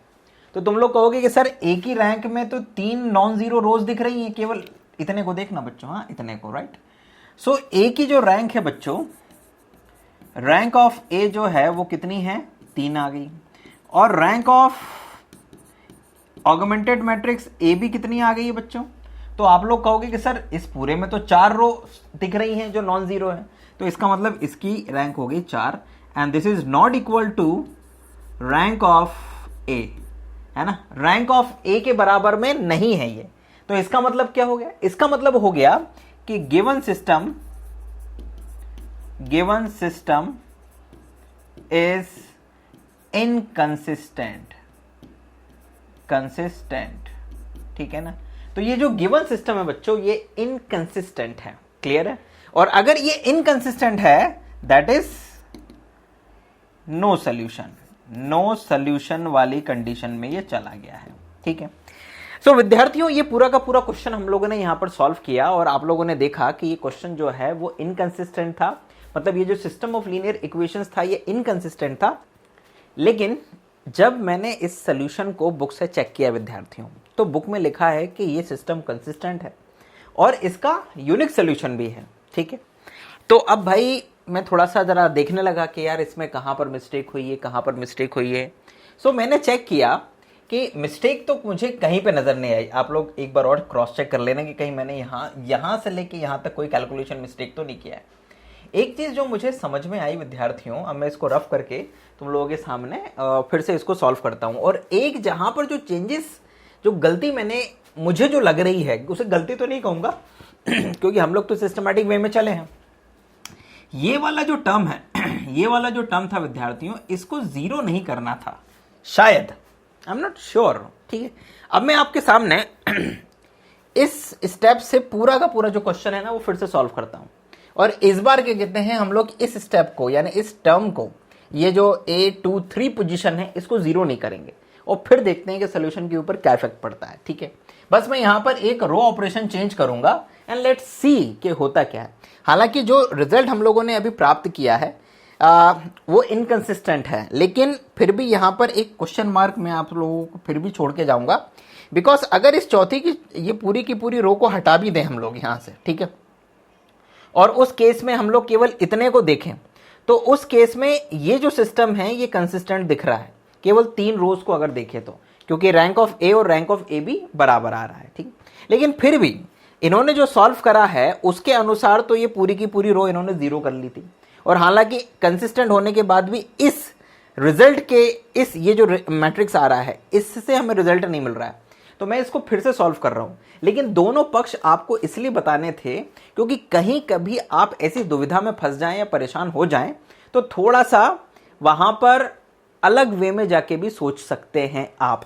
तो तुम लोग कहोगे कि सर ए की रैंक में तो 3 नॉन जीरो रोज दिख रही हैं, केवल इतने को देखना बच्चों, हाँ इतने को, राइट। सो ए की जो रैंक है बच्चों, रैंक ऑफ ए जो है वो कितनी है, 3 आ गई। और rank of augmented matrix A B कितनी आ गई है बच्चों, तो आप लोग कहोगे कि सर इस पूरे में तो 4 रो दिख रही हैं जो नॉन जीरो है, तो इसका मतलब इसकी रैंक हो गई 4, and this is not equal to rank of A, है ना, रैंक ऑफ ए के बराबर में नहीं है ये। तो इसका मतलब क्या हो गया, इसका मतलब हो गया कि गिवन सिस्टम इज इनकंसिस्टेंट, ठीक है ना। तो ये जो गिवन सिस्टम है बच्चों, ये इनकंसिस्टेंट है, क्लियर है। और अगर ये इनकंसिस्टेंट है, दैट इज नो सॉल्यूशन वाली कंडीशन में ये चला गया है, ठीक है। सो विद्यार्थियों, ये पूरा का पूरा क्वेश्चन हम लोगों ने यहां पर सॉल्व किया, और आप लोगों ने देखा कि ये क्वेश्चन जो है वो इनकंसिस्टेंट था, मतलब ये जो सिस्टम ऑफ लीनियर इक्वेशंस था ये इनकंसिस्टेंट था। लेकिन जब मैंने इस सोल्यूशन को बुक से चेक किया विद्यार्थियों, तो बुक में लिखा है कि ये सिस्टम कंसिस्टेंट है और इसका यूनिक सोल्यूशन भी है, ठीक है। तो अब भाई मैं थोड़ा सा जरा देखने लगा कि यार इसमें कहाँ पर मिस्टेक हुई है, कहाँ पर मिस्टेक हुई है। सो मैंने चेक किया कि मिस्टेक तो मुझे कहीं पे नज़र नहीं आई। आप लोग एक बार और क्रॉस चेक कर लेना कि कहीं मैंने यहाँ से लेके यहाँ तक कोई कैलकुलेशन मिस्टेक तो नहीं किया है। एक चीज़ जो मुझे समझ में आई विद्यार्थियों, अब मैं इसको रफ करके तुम लोगों के सामने फिर से इसको सॉल्व करता हूँ। और एक जहाँ पर जो चेंजेस, जो गलती मुझे जो लग रही है, उसे गलती तो नहीं कहूँगा क्योंकि हम लोग तो सिस्टमैटिक वे में चले हैं। ये वाला जो टर्म है, ये वाला जो टर्म था विद्यार्थियों, इसको जीरो नहीं करना था शायद, आई एम नॉट श्योर, ठीक है। अब मैं आपके सामने इस स्टेप से पूरा का पूरा जो क्वेश्चन है ना वो फिर से सॉल्व करता हूं। और इस बार क्या कहते हैं, हम लोग इस स्टेप को यानी इस टर्म को, ये जो A23 पोजीशन है, इसको जीरो नहीं करेंगे और फिर देखते हैं कि सोल्यूशन के ऊपर क्या इफेक्ट पड़ता है, ठीक है। बस मैं यहां पर एक रो ऑपरेशन चेंज करूंगा एंड लेट्स सी कि होता क्या है। हालांकि जो रिजल्ट हम लोगों ने अभी प्राप्त किया है वो इनकंसिस्टेंट है, लेकिन फिर भी यहां पर एक क्वेश्चन मार्क मैं आप लोगों को फिर भी छोड़ के जाऊंगा, बिकॉज अगर इस चौथी की ये पूरी की पूरी रो को हटा भी दें हम लोग यहां से, ठीक है, और उस केस में हम लोग केवल इतने को देखें, तो उस केस में ये जो सिस्टम है ये कंसिस्टेंट दिख रहा है केवल 3 रोज को अगर देखें तो, क्योंकि रैंक ऑफ ए और रैंक ऑफ ए भी बराबर आ रहा है, ठीक। लेकिन फिर भी इन्होंने जो सॉल्व करा है उसके अनुसार तो ये पूरी की पूरी रो इन्होंने जीरो कर ली थी, और हालांकि कंसिस्टेंट होने के बाद भी इस रिजल्ट के, इस ये जो मैट्रिक्स आ रहा है इससे हमें रिजल्ट नहीं मिल रहा है। तो मैं इसको फिर से सॉल्व कर रहा हूं, लेकिन दोनों पक्ष आपको इसलिए बताने थे क्योंकि कहीं कभी आप ऐसी दुविधा में फंस जाएं या परेशान हो जाएं, तो थोड़ा सा वहां पर अलग वे में जाके भी सोच सकते हैं आप,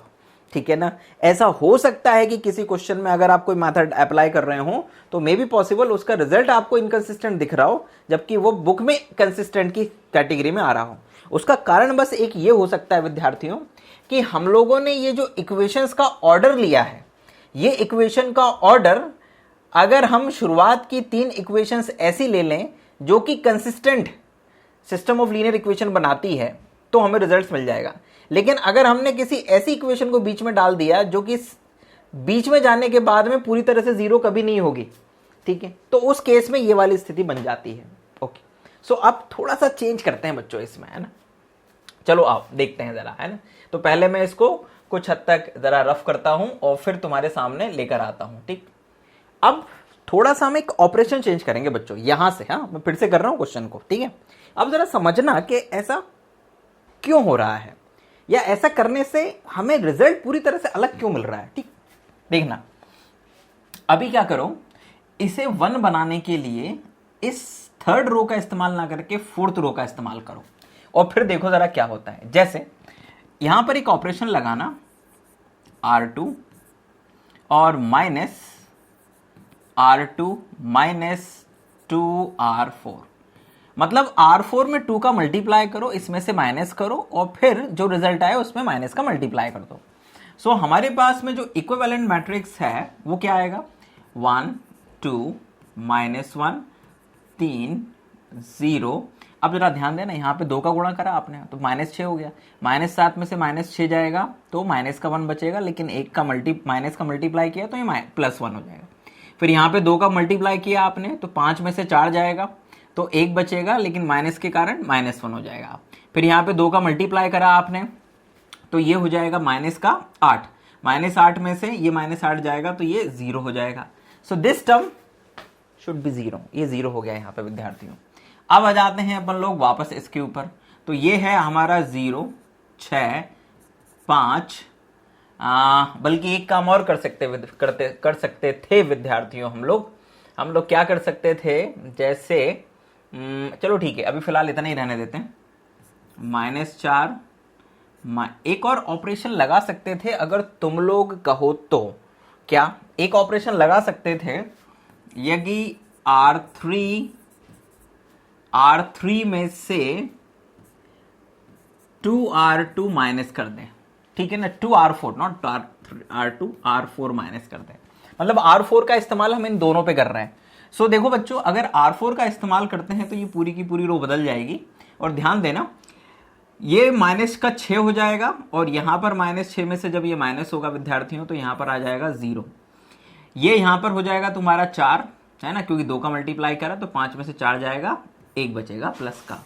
ठीक है ना। ऐसा हो सकता है कि किसी क्वेश्चन में अगर आप कोई मेथड अप्लाई कर रहे हो तो मे बी पॉसिबल उसका रिजल्ट आपको इनकंसिस्टेंट दिख रहा हो, जबकि वो बुक में कंसिस्टेंट की कैटेगरी में आ रहा हो। उसका कारण बस एक ये हो सकता है विद्यार्थियों कि हम लोगों ने ये जो इक्वेशंस का ऑर्डर लिया है, ये इक्वेशन का ऑर्डर अगर हम शुरुआत की 3 इक्वेशंस ऐसी ले लें जो कि consistent system of linear equation बनाती है तो हमें रिजल्ट्स मिल जाएगा। लेकिन अगर हमने किसी ऐसी इक्वेशन को बीच में डाल दिया जो कि बीच में जाने के बाद में पूरी तरह से जीरो कभी नहीं होगी, ठीक है, तो उस केस में ये वाली स्थिति बन जाती है। ओके, सो अब थोड़ा सा चेंज करते हैं बच्चों इसमें, है ना। चलो आओ देखते हैं जरा, है ना। तो पहले मैं इसको कुछ हद तक जरा रफ करता हूं और फिर तुम्हारे सामने लेकर आता हूं, ठीक। अब थोड़ा सा हम एक ऑपरेशन चेंज करेंगे बच्चों यहां से। हाँ, मैं फिर से कर रहा हूं क्वेश्चन को, ठीक है। अब जरा समझना कि ऐसा क्यों हो रहा है या ऐसा करने से हमें रिजल्ट पूरी तरह से अलग क्यों मिल रहा है, ठीक। देखना, अभी क्या करो, इसे 1 बनाने के लिए इस 3rd रो का इस्तेमाल ना करके 4th रो का इस्तेमाल करो और फिर देखो जरा क्या होता है। जैसे यहां पर एक ऑपरेशन लगाना R2 और माइनस R2 माइनस 2R4, मतलब R4 में 2 का मल्टीप्लाई करो, इसमें से माइनस करो और फिर जो रिजल्ट आए उसमें माइनस का मल्टीप्लाई कर दो। सो हमारे पास में जो इक्विवेलेंट मैट्रिक्स है वो क्या आएगा, 1 2 -1 3 0। अब जरा ध्यान देना, यहाँ पे 2 का गुणा करा आपने तो -6 हो गया, -7 में से -6 जाएगा तो माइनस का 1 बचेगा, लेकिन माइनस का मल्टीप्लाई किया तो ये +1 हो जाएगा। फिर यहाँ पे 2 का मल्टीप्लाई किया आपने तो 5 में से 4 जाएगा तो 1 बचेगा, लेकिन माइनस के कारण -1 हो जाएगा। फिर यहाँ पे 2 का मल्टीप्लाई करा आपने तो ये हो जाएगा -8, -8 में से ये -8 जाएगा तो ये 0 हो जाएगा। So this term should be 0, ये 0 हो गया यहाँ पे विद्यार्थियों। अब आ जाते हैं अपन लोग वापस इसके ऊपर, तो ये है हमारा 0 6 5, बल्कि एक काम और कर सकते थे विद्यार्थियों। हम लोग क्या कर सकते थे, जैसे चलो ठीक है, अभी फिलहाल इतना ही रहने देते हैं। -4, एक और ऑपरेशन लगा सकते थे अगर तुम लोग कहो तो। क्या एक ऑपरेशन लगा सकते थे, यदि R3 में से 2R2 माइनस कर दें, ठीक है ना, 2R4 not R2, R4 minus कर दें, मतलब R4 का इस्तेमाल हम इन दोनों पे कर रहे हैं। सो देखो बच्चों, अगर R4 का इस्तेमाल करते हैं तो ये पूरी की पूरी रो बदल जाएगी। और ध्यान देना, ये -6 हो जाएगा और यहां पर -6 में से जब ये माइनस होगा विद्यार्थियों तो यहां पर आ जाएगा 0। ये यहां पर हो जाएगा तुम्हारा 4, है ना, क्योंकि 2 का मल्टीप्लाई करा तो 5 में से 4 जाएगा, 1 बचेगा प्लस का,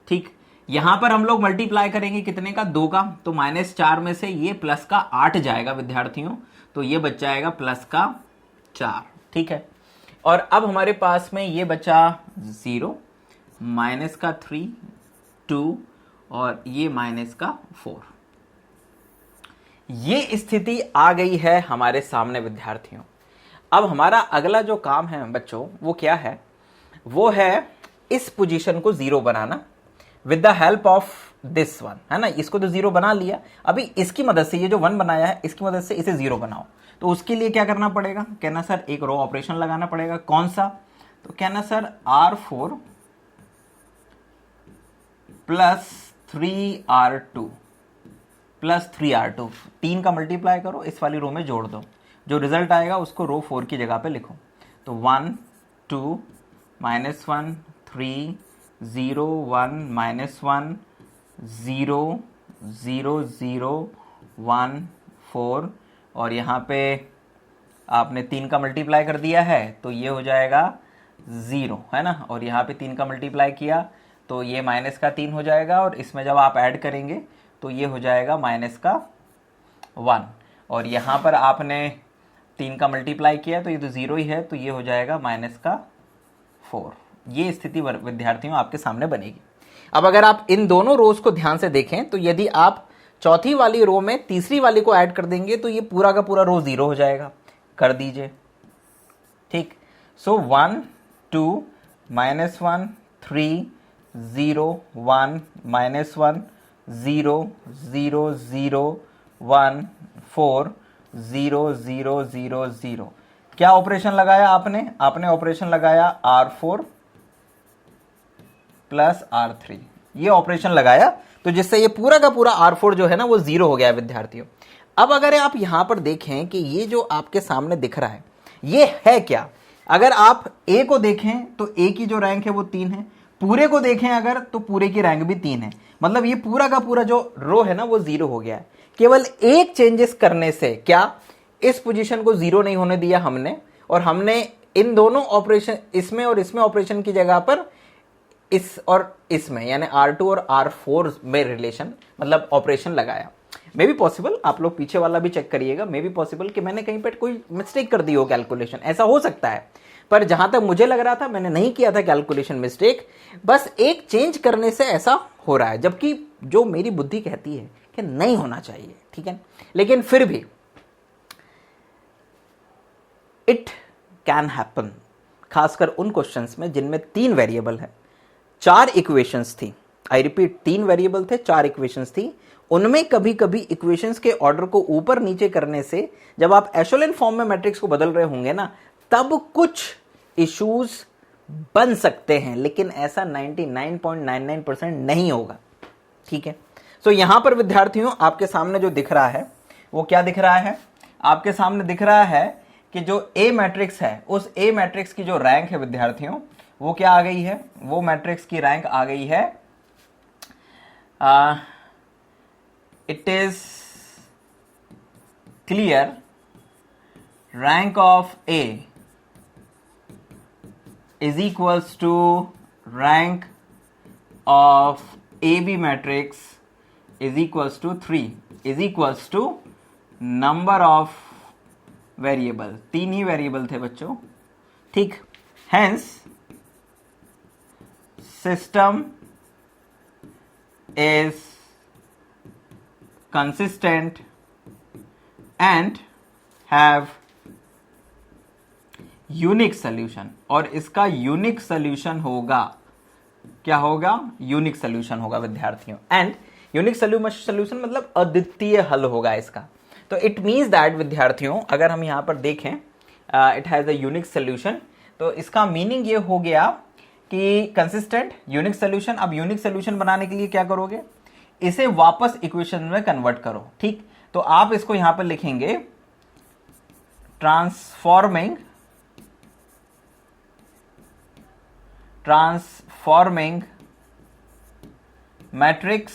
ठीक। यहां पर हम लोग मल्टीप्लाई करेंगे कितने का, 2 का, तो -4 में से ये प्लस का 8 जाएगा विद्यार्थियों, तो ये बच जाएगा प्लस का 4, ठीक है। और अब हमारे पास में ये बचा 0, माइनस का 3 2 और ये माइनस का 4। ये स्थिति आ गई है हमारे सामने विद्यार्थियों। अब हमारा अगला जो काम है बच्चों वो क्या है, वो है इस पोजीशन को 0 बनाना with the help of this one, है ना। इसको तो 0 बना लिया, अभी इसकी मदद से, ये जो 1 बनाया है इसकी मदद से इसे 0 बनाओ। तो उसके लिए क्या करना पड़ेगा, कहना सर एक रो ऑपरेशन लगाना पड़ेगा। कौन सा, तो कहना sir R4 plus 3R2 plus 3R2, 3 का मल्टीप्लाई करो, इस वाली रो में जोड़ दो, जो रिजल्ट आएगा उसको रो 4 की जगह पे लिखो। तो 1 2 -1 3 0 1 -1 0 0 0 1 4 और यहाँ पे आपने 3 का मल्टीप्लाई कर दिया है तो ये हो जाएगा 0, है ना। और यहाँ पे 3 का मल्टीप्लाई किया तो ये माइनस का 3 हो जाएगा, और इसमें जब आप ऐड करेंगे तो ये हो जाएगा माइनस का 1, और यहाँ पर आपने 3 का मल्टीप्लाई किया तो ये तो 0 ही है, तो ये हो जाएगा माइनस का 4। ये स्थिति विद्यार्थियों आपके सामने बनेगी। अब अगर आप इन दोनों रोज को ध्यान से देखें तो यदि आप चौथी वाली रो में तीसरी वाली को ऐड कर देंगे तो ये पूरा का पूरा रो 0 हो जाएगा। कर दीजिए, ठीक। सो 1 2 -1 3 0 1 -1 0 0 0 1 4 0 0 0 0। क्या ऑपरेशन लगाया आपने ऑपरेशन लगाया R4 प्लस R3, ये ऑपरेशन लगाया, तो जिससे ये पूरा का पूरा R4 जो है ना वो 0 हो गया है विद्यार्थियों। अब अगर आप यहां पर देखें कि ये जो आपके सामने दिख रहा है ये है क्या, अगर आप A को देखें तो A की जो रैंक है वो 3 है, पूरे को देखें अगर तो पूरे की रैंक भी 3 है, मतलब ये पूरा का पूरा जो रो है ना वो 0 हो गया है। केवल एक चेंजेस करने से क्या इस पोजीशन को 0 नहीं होने दिया हमने, और हमने इन दोनों ऑपरेशन, इसमें और इसमें ऑपरेशन की जगह पर इस और इसमें यानी R2 और R4 में रिलेशन मतलब ऑपरेशन लगाया। मे बी पॉसिबल, आप लोग पीछे वाला भी चेक करिएगा, मे बी पॉसिबल कि मैंने कहीं पर कोई मिस्टेक कर दी हो कैलकुलेशन, ऐसा हो सकता है, पर जहां तक मुझे लग रहा था मैंने नहीं किया था कैलकुलेशन मिस्टेक, बस एक चेंज करने से ऐसा हो रहा है, जबकि जो मेरी बुद्धि कहती है कि नहीं होना चाहिए, ठीक है। लेकिन फिर भी इट कैन हैपन, खासकर उन क्वेश्चंस में जिनमें 3 वेरिएबल है, 4 इक्वेशंस थी, आई रिपीट 3 वेरिएबल थे, 4 इक्वेशंस थी, उनमें कभी कभी इक्वेशंस के ऑर्डर को ऊपर नीचे करने से जब आप एशेलन फॉर्म में मैट्रिक्स को बदल रहे होंगे ना तब कुछ इश्यूज बन सकते हैं, लेकिन ऐसा 99.99% नहीं होगा, ठीक है। सो यहां पर विद्यार्थियों आपके सामने जो दिख रहा है वो क्या दिख रहा है, आपके सामने दिख रहा है कि जो ए मैट्रिक्स है उस ए मैट्रिक्स की जो रैंक है विद्यार्थियों वो क्या आ गई है, वो मैट्रिक्स की रैंक आ गई है, it is clear rank of A is equals to rank of AB matrix is equals to 3 is equals to number of variable, 3 he variable थे बच्चों, ठीक। hence system is consistent and have unique solution, और इसका unique solution होगा, क्या होगा, unique solution होगा विद्यार्थियों, एंड यूनिक सोल्यूशन मतलब अद्वितीय हल होगा इसका। तो इट मीन्स दैट विद्यार्थियों अगर हम यहां पर देखें it has a unique solution, तो इसका मीनिंग ये हो गया कि कंसिस्टेंट यूनिक सोल्यूशन। अब यूनिक सोल्यूशन बनाने के लिए क्या करोगे, इसे वापस इक्वेशन में कन्वर्ट करो, ठीक। तो आप इसको यहां पर लिखेंगे ट्रांसफॉर्मिंग मैट्रिक्स,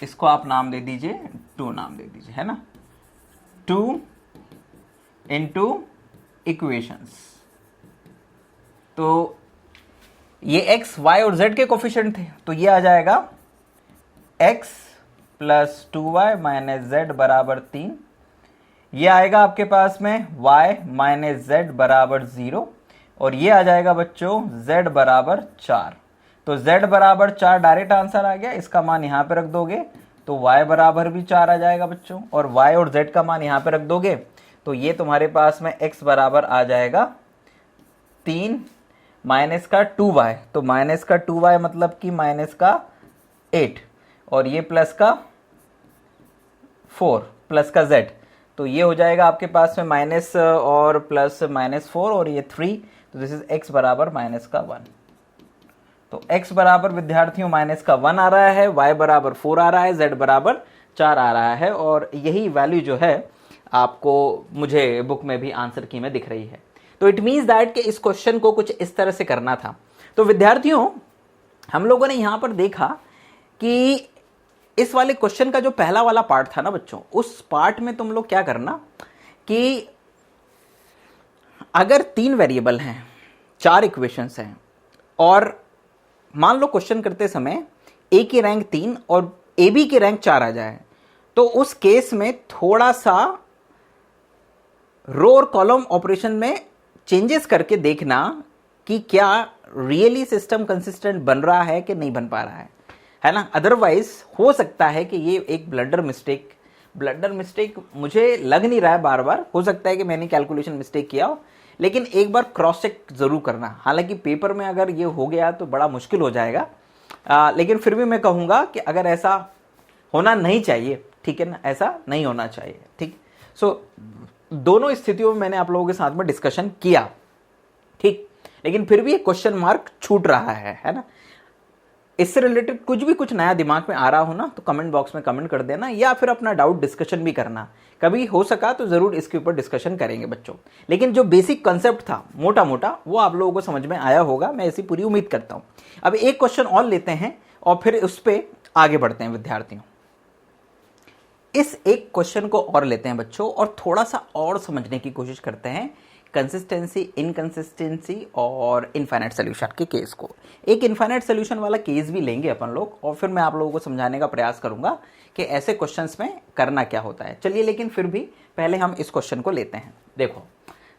इसको आप नाम दे दीजिए 2 नाम दे दीजिए, है ना, 2 इंटू इक्वेशंस। तो ये x, y और z के कोफिशिएंट थे, तो ये आ जाएगा x plus 2y minus z बराबर 3, ये आएगा आपके पास में y माइनस z बराबर 0, और ये आ जाएगा बच्चों z बराबर 4। तो z बराबर 4 डायरेक्ट आंसर आ गया, इसका मान यहां पे रख दोगे तो y बराबर भी 4 आ जाएगा बच्चों, और y और z का मान यहां पे रख दोगे तो ये तुम्हारे पास में x बराबर आ जाएगा 3 माइनस का 2y, तो माइनस का 2y मतलब कि माइनस का 8, और ये प्लस का 4 प्लस का z, तो ये हो जाएगा आपके पास में माइनस और प्लस -4 और ये 3, तो दिस इज x बराबर माइनस का 1। तो x बराबर विद्यार्थियों माइनस का 1 आ रहा है, y बराबर 4 आ रहा है, z बराबर 4 आ रहा है, और यही वैल्यू जो है आपको मुझे बुक में भी आंसर की में दिख रही है। तो इट मीन्स दैट कि इस क्वेश्चन को कुछ इस तरह से करना था। तो विद्यार्थियों हम लोगों ने यहां पर देखा कि इस वाले क्वेश्चन का जो पहला वाला पार्ट था ना बच्चों, उस पार्ट में तुम लोग क्या करना कि अगर 3 वेरिएबल हैं, 4 इक्वेशंस हैं, और मान लो क्वेश्चन करते समय ए की रैंक 3 और ए बी की रैंक 4 आ जाए, तो उस केस में थोड़ा सा रो और कॉलम ऑपरेशन में चेंजेस करके देखना कि क्या रियली सिस्टम कंसिस्टेंट बन रहा है कि नहीं बन पा रहा है ना। अदरवाइज हो सकता है कि ये एक ब्लडर मिस्टेक मुझे लग नहीं रहा है, बार बार हो सकता है कि मैंने कैलकुलेशन मिस्टेक किया हो, लेकिन एक बार क्रॉस चेक जरूर करना। हालांकि पेपर में अगर ये हो गया तो बड़ा मुश्किल हो जाएगा, लेकिन फिर भी मैं कहूंगा कि अगर ऐसा होना नहीं चाहिए, ठीक है ना, ऐसा नहीं होना चाहिए, ठीक। सो दोनों स्थितियों में मैंने आप लोगों के साथ में डिस्कशन किया, ठीक, लेकिन फिर भी एक क्वेश्चन मार्क छूट रहा है ना। इससे रिलेटेड कुछ नया दिमाग में आ रहा हो ना तो कमेंट बॉक्स में कमेंट कर देना, या फिर अपना डाउट डिस्कशन भी करना, कभी हो सका तो जरूर इसके ऊपर डिस्कशन करेंगे बच्चों। लेकिन जो बेसिक कंसेप्ट था मोटा मोटा वो आप लोगों को समझ में आया होगा, मैं ऐसी पूरी उम्मीद करता हूं। अब एक क्वेश्चन और लेते हैं और फिर उस पर आगे बढ़ते हैं विद्यार्थियों। इस एक क्वेश्चन को और लेते हैं बच्चों और थोड़ा सा और समझने की कोशिश करते हैं कंसिस्टेंसी, इनकंसिस्टेंसी और इनफाइनाइट सोल्यूशन के केस को। एक इनफाइनाइट सोल्यूशन वाला केस भी लेंगे अपन लोग और फिर मैं आप लोगों को समझाने का प्रयास करूंगा कि ऐसे क्वेश्चंस में करना क्या होता है। चलिए, लेकिन फिर भी पहले हम इस क्वेश्चन को लेते हैं। देखो,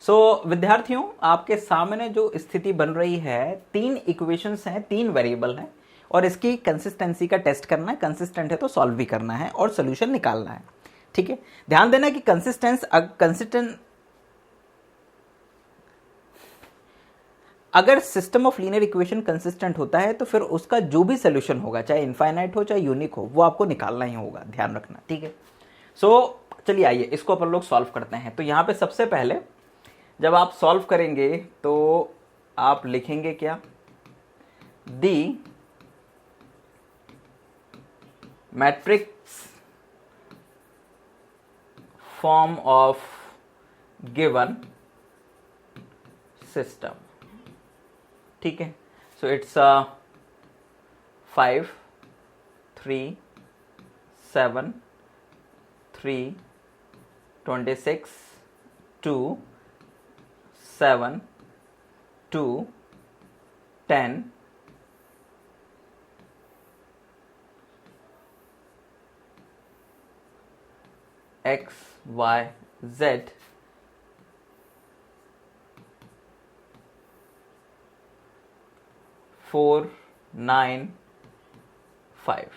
सो विद्यार्थियों, आपके सामने जो स्थिति बन रही है, 3 इक्वेशंस हैं, 3 वेरिएबल हैं और इसकी कंसिस्टेंसी का टेस्ट करना है। कंसिस्टेंट है तो सॉल्व भी करना है और सोल्यूशन निकालना है, ठीक है। ध्यान देना कि कंसिस्टेंट अगर system of linear equation consistent होता है तो फिर उसका जो भी सोल्यूशन होगा, चाहे इनफाइनाइट हो चाहे यूनिक हो, वो आपको निकालना ही होगा, ध्यान रखना, ठीक है। सो चलिए आइए इसको अपन लोग सॉल्व करते हैं। तो यहां पे सबसे पहले जब आप सॉल्व करेंगे तो आप लिखेंगे क्या, the matrix form of given system, ठीक है। So it's 5 3 7 3 26 2 7 2 10 x y z 4 9 5,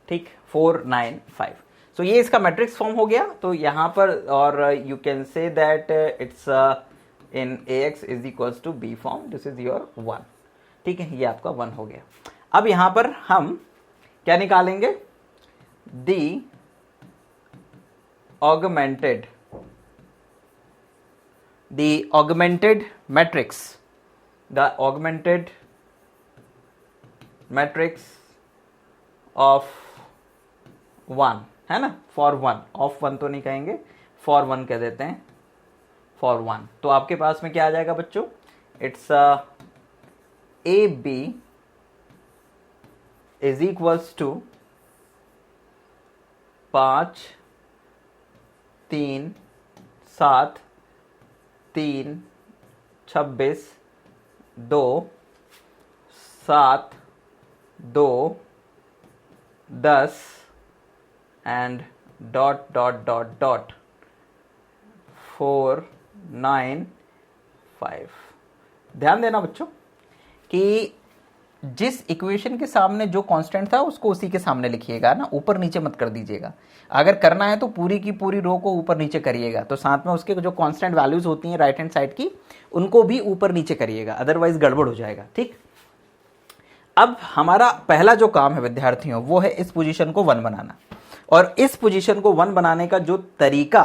ठीक, 4 9 5। सो ये इसका मैट्रिक्स फॉर्म हो गया। तो यहां पर और you can say that it's in ax is equals to B form, this is your 1, ठीक है, ये आपका 1 हो गया। अब यहां पर हम क्या निकालेंगे, दी augmented matrix, the augmented matrix of 1 है ना, for 1, of 1 तो नहीं कहेंगे, for 1 कह देते हैं, for 1। तो आपके पास में क्या आ जाएगा बच्चों, it's AB is equals to 5 3 7 3 26 2 7 2 10 and dot dot dot dot 4 9 5। ध्यान देना बच्चों कि जिस इक्वेशन के सामने जो कांस्टेंट था उसको उसी के सामने लिखिएगा ना, ऊपर नीचे मत कर दीजिएगा। अगर करना है तो पूरी की पूरी रो को ऊपर नीचे करिएगा, तो साथ में उसके जो कांस्टेंट वैल्यूज होती हैं राइट हैंड साइड की, उनको भी ऊपर नीचे करिएगा, अदरवाइज गड़बड़ हो जाएगा, ठीक। अब हमारा पहला जो काम है विद्यार्थियों वो है इस पोजीशन को 1 बनाना। और इस पोजीशन को 1 बनाने का जो तरीका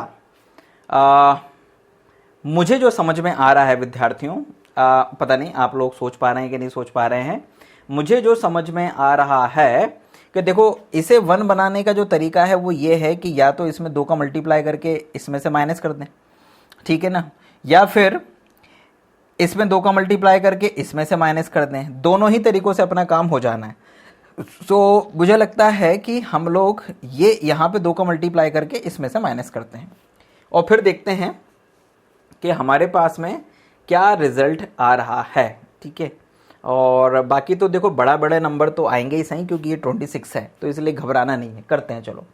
मुझे जो समझ में आ रहा है विद्यार्थियों, पता नहीं आप लोग सोच पा रहे हैं कि नहीं सोच पा रहे हैं, मुझे जो समझ में आ रहा है कि देखो इसे 1 बनाने का जो तरीका है वो ये है कि या तो इसमें 2 का मल्टीप्लाई करके इसमें से माइनस कर दें, ठीक है ना, या फिर इसमें 2 का मल्टीप्लाई करके इसमें से माइनस कर दें। दोनों ही तरीकों से अपना काम हो जाना है। तो मुझे लगता है कि हम लोग ये यहाँ पे 2 का मल्टीप्लाई करके इसमें से माइनस करते हैं और फिर देखते हैं कि हमारे पास में क्या रिजल्ट आ रहा है, ठीक है। और बाकी तो देखो बड़े नंबर तो आएंगे ही सही, क्योंकि ये 26 है तो इसलिए घबराना नहीं है, करते हैं चलो।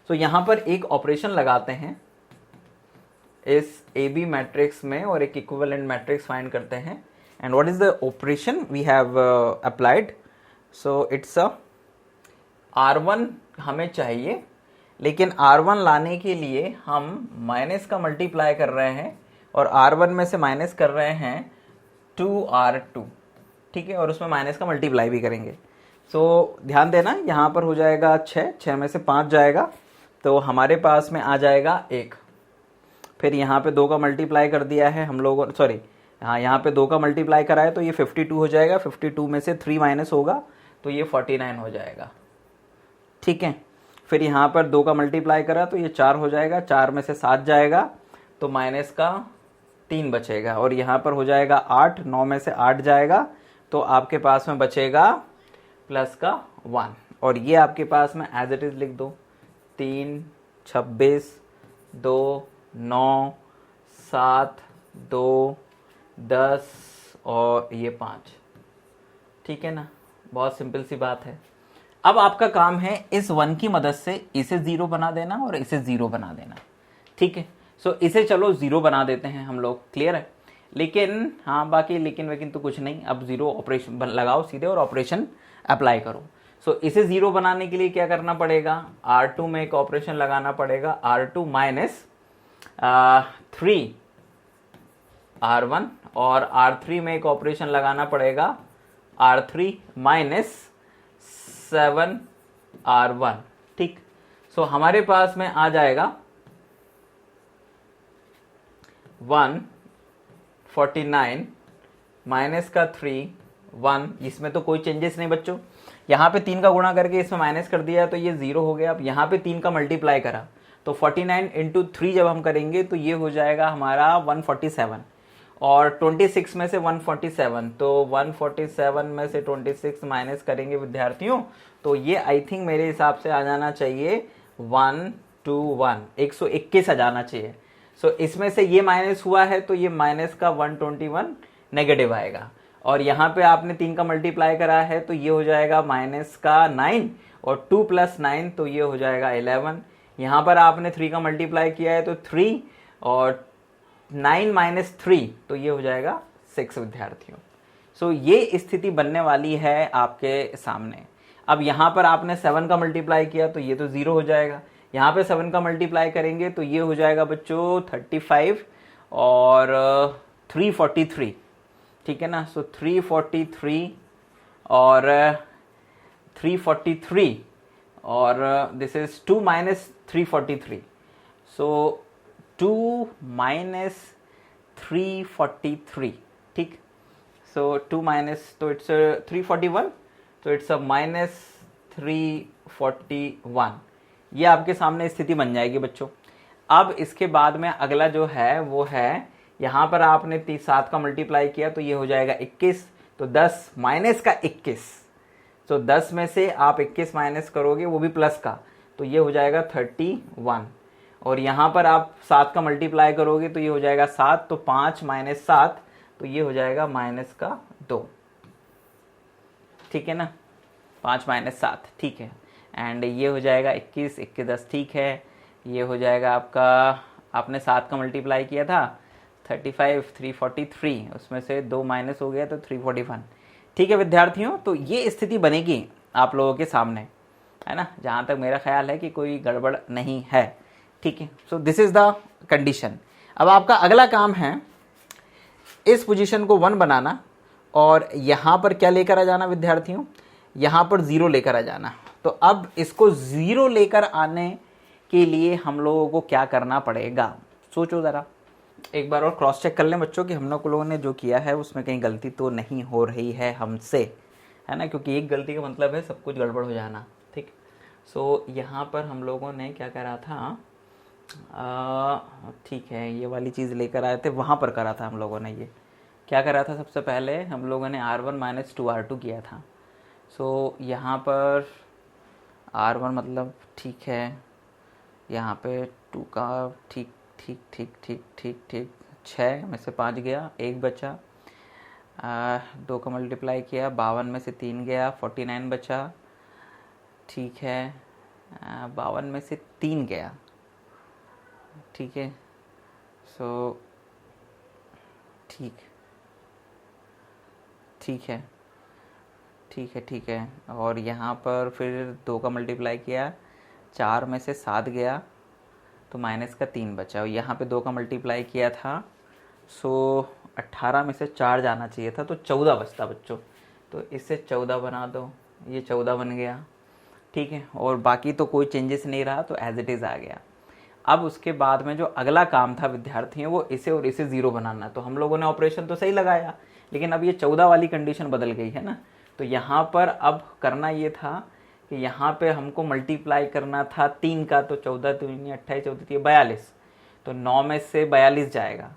तो यहाँ पर एक ऑपरेशन लगाते हैं इस AB मैट्रिक्स में और एक इक्विवेलेंट मैट्रिक्स फाइंड करते हैं। And what is the operation we have applied, so it's R1 हमें चाहिए, लेकिन R1 लाने के लिए हम माइनस का मल्टीप्लाई कर रहे हैं और R1 में से माइनस कर रहे हैं 2R2, ठीक है, और उसमें माइनस का मल्टीप्लाई भी करेंगे। सो ध्यान देना, यहाँ पर हो जाएगा 6, 6 में से 5 जाएगा तो हमारे पास में आ जाएगा 1। फिर यहाँ पे 2 का मल्टीप्लाई कर दिया है हम लोगों, सॉरी हाँ यहाँ पे 2 का मल्टीप्लाई करा है तो ये 52 हो जाएगा। 52 में से 3 माइनस होगा तो ये 49 हो जाएगा, ठीक है। फिर यहाँ पर 2 का मल्टीप्लाई करा तो ये 4 हो जाएगा, 4 में से 7 जाएगा तो माइनस का 3 बचेगा। और यहाँ पर हो जाएगा 8, 9 में से 8 जाएगा तो आपके पास में बचेगा प्लस का 1। और ये आपके पास में एज इट इज़ लिख दो, 3, 26, 2, 9, 7, 2, 10 और ये 5, ठीक है ना। बहुत सिंपल सी बात है। अब आपका काम है इस 1 की मदद से इसे 0 बना देना और इसे 0 बना देना, ठीक है। सो इसे चलो 0 बना देते हैं हम लोग, क्लियर है। लेकिन हाँ बाकी लेकिन वेकिन तो कुछ नहीं, अब 0 ऑपरेशन लगाओ सीधे और ऑपरेशन अप्लाई करो। सो इसे 0 बनाने के लिए क्या करना पड़ेगा, R2 में एक ऑपरेशन लगाना पड़ेगा, R2 माइनस 3 R1, और R3 में एक ऑपरेशन लगाना पड़ेगा, R3 माइनस 7 R1, ठीक। सो हमारे पास में आ जाएगा 149 माइनस का 3 1, इसमें तो कोई चेंजेस नहीं बच्चों। यहाँ पे 3 का गुणा करके इसमें माइनस कर दिया तो ये 0 हो गया। अब यहाँ पे 3 का मल्टीप्लाई करा तो 49 इंटू 3 जब हम करेंगे तो ये हो जाएगा हमारा 147, और 26 में से 147 तो 147 में से 26 माइनस करेंगे विद्यार्थियों तो ये आई थिंक मेरे हिसाब से आ जाना चाहिए 121, 121 आ जाना चाहिए। सो इसमें से ये माइनस हुआ है तो ये माइनस का 121 नेगेटिव आएगा। और यहाँ पे आपने 3 का मल्टीप्लाई करा है तो ये हो जाएगा माइनस का 9, और 2 प्लस 9 तो ये हो जाएगा 11। यहाँ पर आपने 3 का मल्टीप्लाई किया है तो 3, और 9 माइनस 3 तो ये हो जाएगा 6 विद्यार्थियों। सो ये स्थिति बनने वाली है आपके सामने। अब यहाँ पर आपने 7 का मल्टीप्लाई किया तो ये तो 0 हो जाएगा। यहाँ पे 7 का मल्टीप्लाई करेंगे तो ये हो जाएगा बच्चों 35 और 343, ठीक है ना। सो 343 और 343 और this is 2 minus 343, so 2 minus 343, ठीक। सो 2 माइनस तो इट्स 341, तो इट्स अ माइनस 341। ये आपके सामने स्थिति बन जाएगी बच्चों। अब इसके बाद में अगला जो है वो है, यहाँ पर आपने 7 का मल्टीप्लाई किया तो ये हो जाएगा 21, तो 10 माइनस का 21, तो 10 में से आप 21 माइनस करोगे वो भी प्लस का तो ये हो जाएगा 31, और यहाँ पर आप 7 का मल्टीप्लाई करोगे तो ये हो जाएगा 7, तो 5 माइनस 7 तो ये हो जाएगा माइनस का 2, ठीक है ना। 5 माइनस 7, ठीक है। एंड ये हो जाएगा 21, 21 10, ठीक है। ये हो जाएगा आपका, आपने 7 का मल्टीप्लाई किया था 35, 343, उसमें से 2 माइनस हो गया तो 341, ठीक है विद्यार्थियों। तो ये स्थिति बनेगी आप लोगों के सामने, है ना, जहाँ तक मेरा ख्याल है कि कोई गड़बड़ नहीं है, ठीक है। So this is the condition. अब आपका अगला काम है इस पोजीशन को 1 बनाना, और यहाँ पर क्या लेकर आ जाना विद्यार्थियों, यहाँ पर 0 लेकर आ जाना। तो अब इसको 0 लेकर आने के लिए हम लोगों को क्या करना पड़ेगा, सोचो ज़रा एक बार और क्रॉस चेक कर लें बच्चों कि हम लोगों ने जो किया है उसमें कहीं गलती तो नहीं हो रही है हमसे, है ना, क्योंकि एक गलती का मतलब है सब कुछ गड़बड़ हो जाना, ठीक। सो यहाँ पर हम लोगों ने क्या करा था, ठीक है, ये वाली चीज़ लेकर आए थे, वहाँ पर करा था हम लोगों ने। ये क्या करा था, सबसे पहले हम लोगों ने R1 माइनस 2R2 किया था। सो यहाँ पर R1 मतलब ठीक है, यहाँ पे 2 का ठीक ठीक ठीक ठीक ठीक ठीक 6 में से 5 गया, 1 बचा, 2 का मल्टीप्लाई किया, 52 में से 3 गया, 49 बचा, ठीक है, 52 में से 3 गया, ठीक है। सो ठीक ठीक है ठीक है ठीक है। और यहाँ पर फिर 2 का मल्टीप्लाई किया, 4 में से 7 गया तो माइनस का 3 बचा, और यहाँ पे 2 का मल्टीप्लाई किया था, सो 18 में से 4 जाना चाहिए था तो 14 बचता बच्चों। तो इससे 14 बना दो, ये 14 बन गया, ठीक है, और बाकी तो कोई चेंजेस नहीं रहा, तो एज इट इज़ आ गया। अब उसके बाद में जो अगला काम था विद्यार्थियों, वो इसे और इसे 0 बनाना। तो हम लोगों ने ऑपरेशन तो सही लगाया, लेकिन अब ये 14 वाली कंडीशन बदल गई है ना। तो यहाँ पर अब करना ये था कि यहाँ पे हमको मल्टीप्लाई करना था 3 का, तो 14 दूनी 28, 14 42, तो 9 में से 42 जाएगा।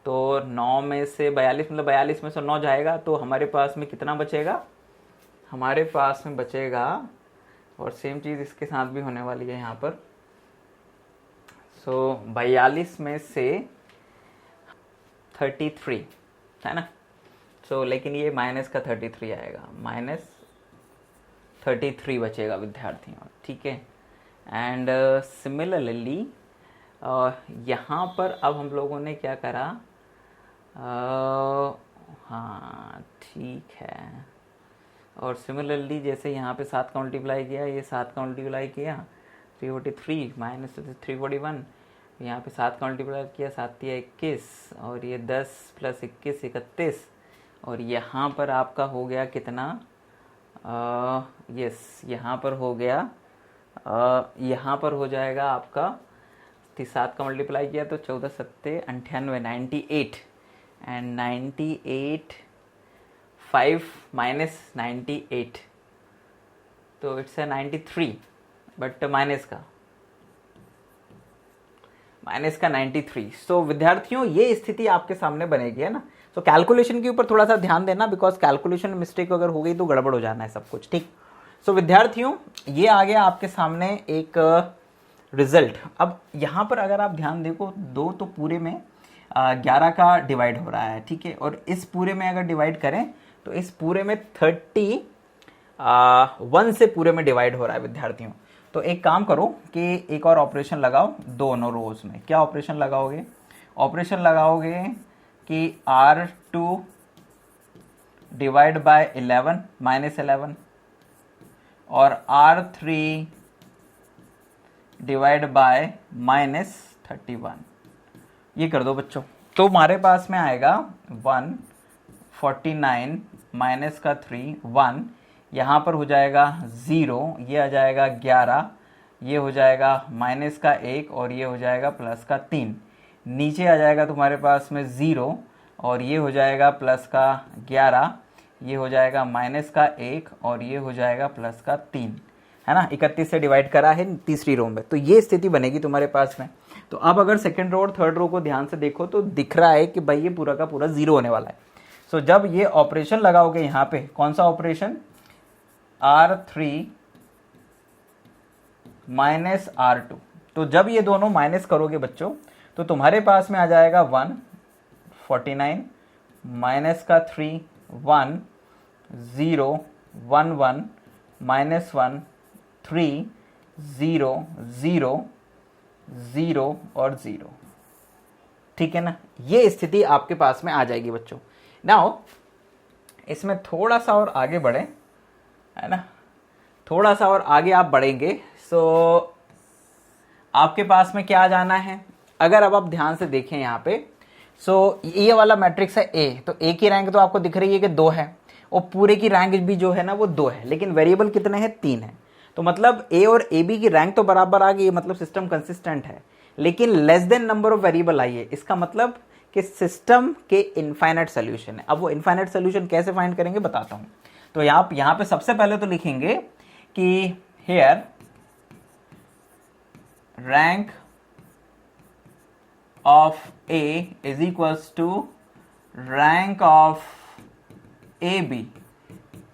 तो 9 में से 42 मतलब 42 में से 9 जाएगा, तो हमारे पास में कितना बचेगा, हमारे पास में बचेगा, और सेम चीज़ इसके साथ भी होने वाली है यहाँ पर। सो 42 में से 33 है ना। सो लेकिन ये माइनस का 33 आएगा, माइनस 33 बचेगा विद्यार्थियों, ठीक है। एंड सिमिलरली यहाँ पर अब हम लोगों ने क्या करा, हाँ ठीक है, और सिमिलरली जैसे यहाँ पे 7 का मल्टीप्लाई किया, ये 7 का मल्टीप्लाई किया 343 माइनस 341, यहाँ पे 7 का मल्टीप्लाई किया, 7 या 21, और ये 10 प्लस 21 31, और यहाँ पर आपका हो गया कितना, यस यहाँ पर हो गया, यहाँ पर हो जाएगा आपका 7 का मल्टीप्लाई किया तो 14 सत्ते 98, 98, एंड 98 5 माइनस 98, तो इट्स 93, बट माइनस का 93। सो विद्यार्थियों ये स्थिति आपके सामने बनेगी, है ना। तो कैलकुलेशन के ऊपर थोड़ा सा ध्यान देना, बिकॉज कैलकुलेशन मिस्टेक अगर हो गई तो गड़बड़ हो जाना है सब कुछ, ठीक। सो विद्यार्थियों ये आ गया आपके सामने एक रिजल्ट। अब यहाँ पर अगर आप ध्यान देखो, 2 तो पूरे में 11 का डिवाइड हो रहा है, ठीक है, और इस पूरे में अगर डिवाइड करें तो इस पूरे में 31 से पूरे में डिवाइड हो रहा है विद्यार्थियों। तो एक काम करो कि एक और ऑपरेशन लगाओ दोनों रोज में। क्या ऑपरेशन लगाओगे, ऑपरेशन लगाओगे कि R2 डिवाइड बाय 11 माइनस 11, और R3 डिवाइड बाय माइनस 31, ये कर दो बच्चों। तो हमारे पास में आएगा 149 माइनस का 3 1, यहाँ पर हो जाएगा 0, ये आ जाएगा 11, ये हो जाएगा माइनस का 1, और ये हो जाएगा प्लस का 3, नीचे आ जाएगा तुम्हारे पास में 0, और ये हो जाएगा प्लस का 11, ये हो जाएगा माइनस का 1, और ये हो जाएगा प्लस का 3, है ना। 31 से डिवाइड करा है तीसरी रो में, तो ये स्थिति बनेगी तुम्हारे पास में। तो अब अगर सेकंड रो और थर्ड रो को ध्यान से देखो तो दिख रहा है कि भाई ये पूरा का पूरा 0 होने वाला है। सो जब ये ऑपरेशन लगाओगे यहाँ पे, कौन सा ऑपरेशन, R3 माइनस R2, तो जब ये दोनों माइनस करोगे बच्चों तो तुम्हारे पास में आ जाएगा 149 माइनस का 3 1 0 1 1 माइनस 1 3 0 0 0 और 0, ठीक है ना। ये स्थिति आपके पास में आ जाएगी बच्चों। नाउ इसमें थोड़ा सा और आगे बढ़े, है ना, थोड़ा सा और आगे आप बढ़ेंगे। सो आपके पास में क्या आ जाना है, अगर अब आप ध्यान से देखें यहाँ पे, सो ये वाला मैट्रिक्स है ए, तो ए की रैंक तो आपको दिख रही है कि 2 है, और पूरे की रैंक भी जो है ना वो 2 है, लेकिन वेरिएबल कितने हैं, 3 है। तो मतलब ए और ए बी की रैंक तो बराबर आ गई, मतलब सिस्टम कंसिस्टेंट है, लेकिन less than number of variable आई है। इसका मतलब कि सिस्टम के इनफाइनाइट सोल्यूशन है। अब वो इनफाइनाइट सोल्यूशन कैसे फाइंड करेंगे बताता हूँ। तो यहाँ पे सबसे पहले तो लिखेंगे कि here rank of A is equals to rank of A B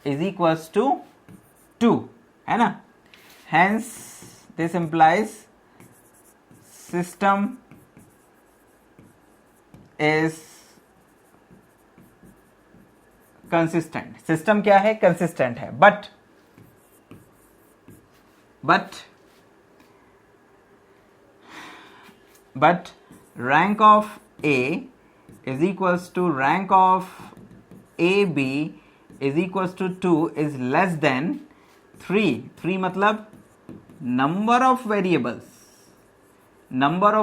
is equals to 2, है ना। Hence this implies system is consistent. System क्या है, consistent है, but rank of A is equals to rank of AB is equals to 2 is less than 3 मतलब number of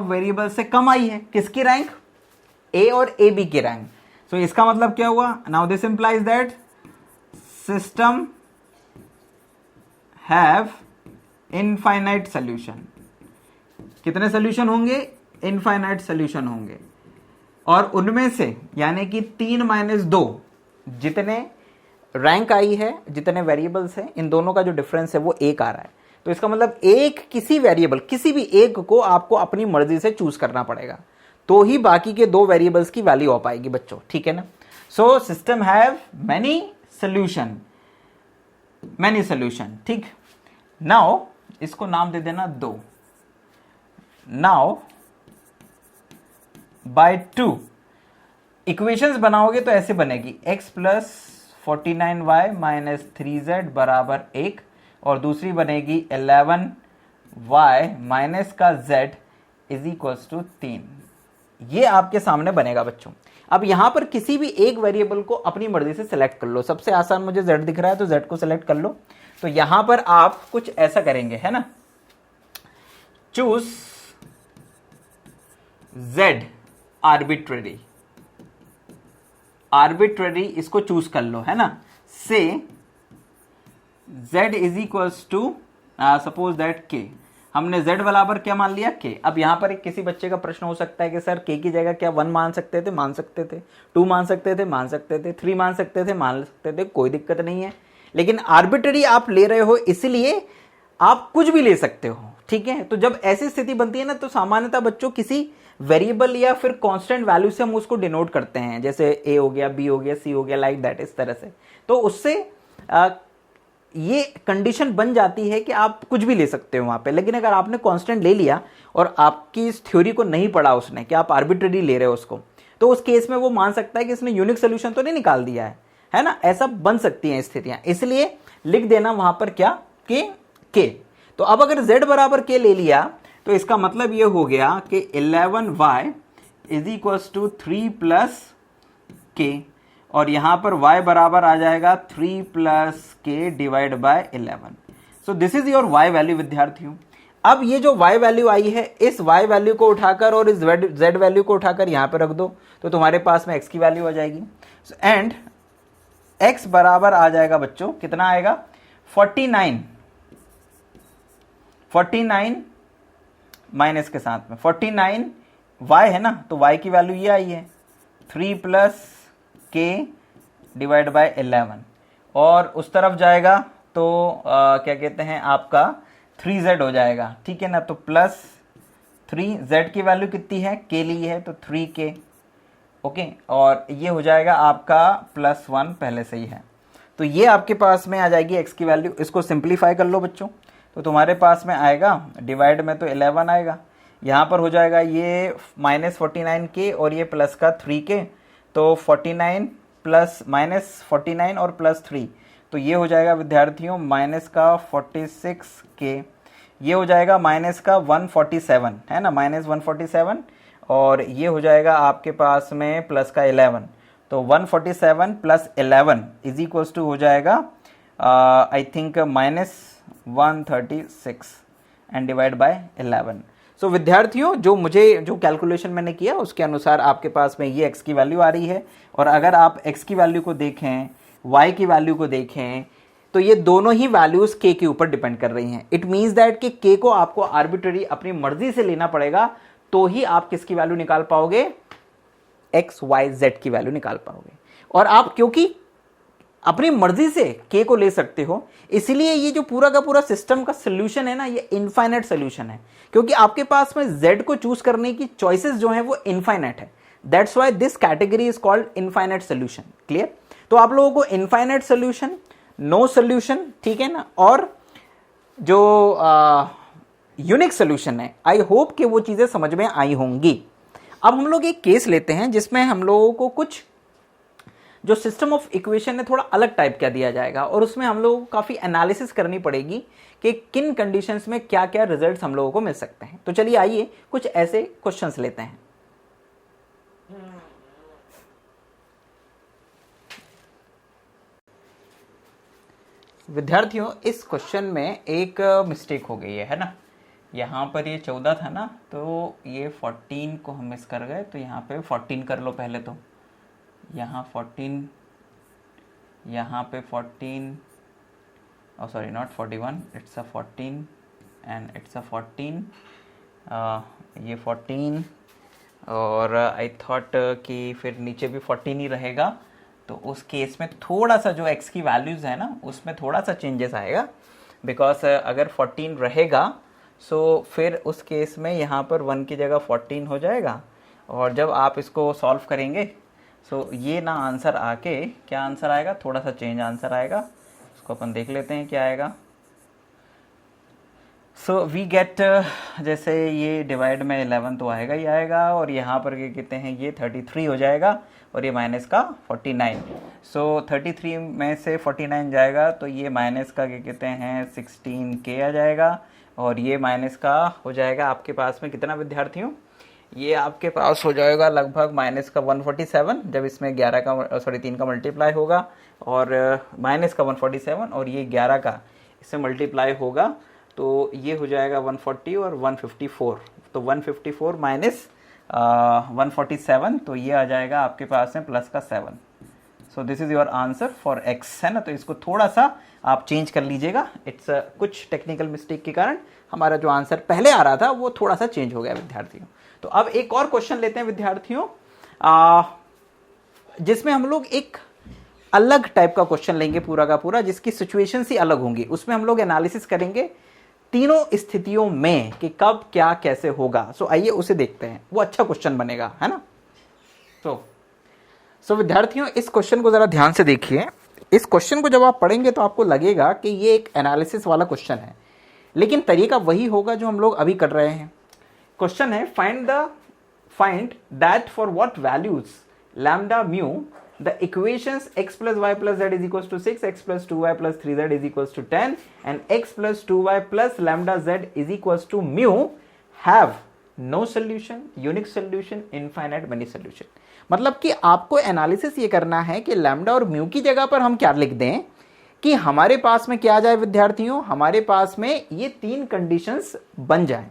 variables से कम आई है। किसकी rank, ए और ए बी की रैंक। सो इसका मतलब क्या हुआ, now this implies that system have infinite solution. कितने सोल्यूशन होंगे? इनफाइनाइट सोल्यूशन होंगे, और उनमें से यानी कि 3-2 जितने रैंक आई है, जितने वेरिएबल्स हैं, इन दोनों का जो डिफरेंस है वो 1 आ रहा है। तो इसका मतलब एक किसी वेरिएबल, किसी भी एक को आपको अपनी मर्जी से चूज करना पड़ेगा, तो ही बाकी के 2 वेरिएबल्स की वैल्यू आ पाएगी बच्चों, ठीक है ना। So system have many solution, many solution, ठीक। नाउ इसको नाम दे देना 2। नाउ बाय 2 इक्वेशंस बनाओगे तो ऐसे बनेगी x plus 49y minus 3z बराबर 1, और दूसरी बनेगी 11y माइनस का z इज इक्वल्स टू 3। ये आपके सामने बनेगा बच्चों। अब यहां पर किसी भी एक वेरिएबल को अपनी मर्जी से सिलेक्ट कर लो। सबसे आसान मुझे z दिख रहा है तो z को सिलेक्ट कर लो। तो यहां पर आप कुछ ऐसा करेंगे, है ना, चूज z आर्बिट्रेरी, आर्बिट्रेरी इसको चूज कर लो, है ना। Say z is equals to suppose that k, हमने z बराबर क्या मान लिया? k। अब यहां पर एक किसी बच्चे का प्रश्न हो सकता है कि सर k की जगह क्या 1 मान सकते थे? मान सकते थे। 2 मान सकते थे? मान सकते थे। 3 मान सकते थे? मान सकते थे, कोई दिक्कत नहीं है। लेकिन आर्बिट्रेरी आप ले रहे हो, इसलिए आप कुछ भी ले सकते हो, ठीक है। तो जब ऐसी स्थिति बनती है ना, तो सामान्यतः बच्चों किसी वेरिएबल या फिर कांस्टेंट वैल्यू से हम उसको डिनोट करते हैं, जैसे a हो गया, b हो गया, c हो गया, लाइक दैट, इस तरह से। तो उससे ये कंडीशन बन जाती है कि आप कुछ भी ले सकते हो वहां पे। लेकिन अगर आपने कांस्टेंट ले लिया और आपकी इस थ्योरी को नहीं पढ़ा उसने कि आप आर्बिट्रेरी ले रहे हो उसको, तो उस केस में वो मान सकता है कि इसने यूनिक सोल्यूशन तो नहीं निकाल दिया है ना। ऐसा बन सकती हैं स्थितियां, इसलिए लिख देना वहां पर क्या? के। तो अब अगर z बराबर k ले लिया तो इसका मतलब ये हो गया कि 11y is equals to 3 plus k, और यहां पर y बराबर आ जाएगा 3 plus k divide by 11। So this is your y value विद्यार्थियों। अब ये जो y वैल्यू आई है, इस y वैल्यू को उठाकर और इस z वैल्यू को उठाकर यहां पर रख दो, तो तुम्हारे पास में x की वैल्यू आ जाएगी। एंड x बराबर आ जाएगा बच्चों, कितना आएगा? 49 माइनस के साथ में 49 y है ना, तो y की वैल्यू ये आई है 3 प्लस k डिवाइड बाय 11, और उस तरफ जाएगा तो क्या कहते हैं आपका 3z हो जाएगा, ठीक है ना। तो प्लस 3z की वैल्यू कितनी है? k ली है तो 3k, ओके। और ये हो जाएगा आपका +1 पहले से ही है, तो ये आपके पास में आ जाएगी x की वैल्यू। इसको सिंप्लीफाई कर लो बच्चों, तो तुम्हारे पास में आएगा डिवाइड में तो 11 आएगा, यहाँ पर हो जाएगा ये -49k और ये प्लस का 3k, तो 49 प्लस -49 और +3, तो ये हो जाएगा विद्यार्थियों माइनस का 46k, ये हो जाएगा माइनस का 147, है ना, -147, और ये हो जाएगा आपके पास में प्लस का 11, तो 147 प्लस 11 इज इक्वल्स टू हो जाएगा I think -136 and divide by 11। सो विद्यार्थियों, जो कैलकुलेशन मैंने किया उसके अनुसार आपके पास में ये x की वैल्यू आ रही है। और अगर आप x की वैल्यू को देखें, y की वैल्यू को देखें, तो ये दोनों ही वैल्यूज k के ऊपर डिपेंड कर रही हैं। इट मीन्स दैट कि k को आपको आर्बिट्रेरी अपनी मर्जी से लेना पड़ेगा, तो ही आप किसकी वैल्यू निकाल पाओगे? x, y, z की वैल्यू निकाल पाओगे। और आप क्योंकि अपनी मर्जी से k को ले सकते हो, इसलिए ये जो पूरा का पूरा सिस्टम का सोल्यूशन है ना, ये इनफाइनाइट सोल्यूशन है, क्योंकि आपके पास में z को चूज करने की चॉइसेस जो है वो इनफाइनाइट है। That's why this category is called infinite solution. Clear? तो आप लोगों को इनफाइनाइट सोल्यूशन, नो सोल्यूशन, ठीक है ना, और जो यूनिक सोल्यूशन है, आई होप कि वो चीजें समझ में आई होंगी। अब हम लोग एक केस लेते हैं जिसमें हम लोगों को कुछ जो सिस्टम ऑफ इक्वेशन है थोड़ा अलग टाइप का दिया जाएगा, और उसमें हम लोगों को काफ़ी एनालिसिस करनी पड़ेगी कि किन कंडीशंस में क्या क्या रिजल्ट्स हम लोगों को मिल सकते हैं। तो चलिए आइए कुछ ऐसे क्वेश्चंस लेते हैं। विद्यार्थियों, इस क्वेश्चन में एक मिस्टेक हो गई है ना। यहाँ पर ये 14 था ना, तो ये 14 को हम मिस कर गए, तो यहाँ पे 14 कर लो पहले। तो यहाँ 14, यहाँ पे 14, sorry not 41, it's a 14 and it's a 14, ये 14 और आई थॉट कि फिर नीचे भी 14 ही रहेगा, तो उस केस में थोड़ा सा जो x की वैल्यूज़ है ना उसमें थोड़ा सा चेंजेस आएगा, बिकॉज अगर 14 रहेगा सो फिर उस केस में यहाँ पर 1 की जगह 14 हो जाएगा, और जब आप इसको सॉल्व करेंगे सो ये ना आंसर आके क्या आंसर आएगा, थोड़ा सा चेंज आंसर आएगा, उसको अपन देख लेते हैं क्या आएगा। सो वी गेट, जैसे ये डिवाइड में 11 तो आएगा ही आएगा, और यहाँ पर क्या कहते हैं ये 33 हो जाएगा, और ये माइनस का 49। सो 33 में से 49 जाएगा तो ये माइनस का क्या कहते हैं 16K आ जाएगा, और ये माइनस का हो जाएगा आपके पास में कितना विद्यार्थियों, ये आपके पास हो जाएगा लगभग माइनस का 147, जब इसमें 11 का 3 का मल्टीप्लाई होगा, और माइनस का 147 और ये 11 का इससे मल्टीप्लाई होगा, तो ये हो जाएगा 140 और 154, तो 154 माइनस 147, तो ये आ जाएगा आपके पास में प्लस का 7। सो this is your answer for x, है ना। तो इसको थोड़ा सा आप चेंज कर लीजिएगा, इट्स कुछ टेक्निकल मिस्टेक के कारण हमारा जो आंसर पहले आ रहा था वो थोड़ा सा चेंज हो गया विद्यार्थियों। तो अब एक और क्वेश्चन लेते हैं विद्यार्थियों, जिसमें हम लोग एक अलग टाइप का क्वेश्चन लेंगे पूरा का पूरा, जिसकी सिचुएशन ही अलग होंगी। उसमें हम लोग एनालिसिस करेंगे तीनों स्थितियों में कि कब क्या कैसे होगा। सो आइए उसे देखते हैं, वो अच्छा क्वेश्चन बनेगा, है ना। सो विद्यार्थियों इस क्वेश्चन को जरा ध्यान से देखिए। इस क्वेश्चन को जब आप पढ़ेंगे तो आपको लगेगा कि ये एक एनालिसिस वाला क्वेश्चन है, लेकिन तरीका वही होगा जो हम लोग अभी कर रहे हैं। क्वेश्चन है find that for what values lambda mu the equations x plus y plus z is equals to 6, x plus 2y plus 3z is equals to 10 and x plus 2y plus lambda z is equals to mu have no solution, unique solution, infinite many solution। मतलब कि आपको analysis ये करना है कि lambda और mu की जगह पर हम क्या लिख दें कि हमारे पास में क्या आ जाए विद्यार्थियों, हमारे पास में ये तीन कंडीशंस बन जाएं।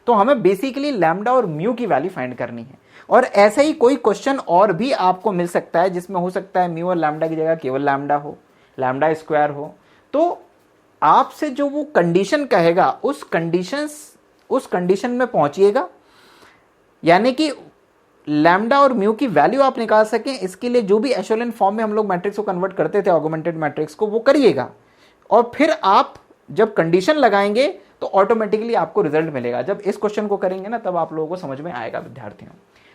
तो हमें बेसिकली लैम्डा और म्यू की वैल्यू फाइंड करनी है, और ऐसा ही कोई क्वेश्चन और भी आपको मिल सकता है जिसमें हो सकता है म्यू और लैम्डा की जगह केवल लैम्डा हो, लैम्डा स्क्वायर हो। तो आपसे जो वो कंडीशन कहेगा उस कंडीशन में पहुंचिएगा, यानी कि लैम्डा और म्यू की वैल्यू आप निकाल सकें। इसके लिए जो भी एशेलन फॉर्म में हम लोग मैट्रिक्स को कन्वर्ट करते थे ऑगमेंटेड मैट्रिक्स को, वो करिएगा, और फिर आप जब कंडीशन लगाएंगे तो ऑटोमेटिकली आपको रिजल्ट मिलेगा। जब इस क्वेश्चन को करेंगे ना तब आप लोगों को समझ में आएगा विद्यार्थियों।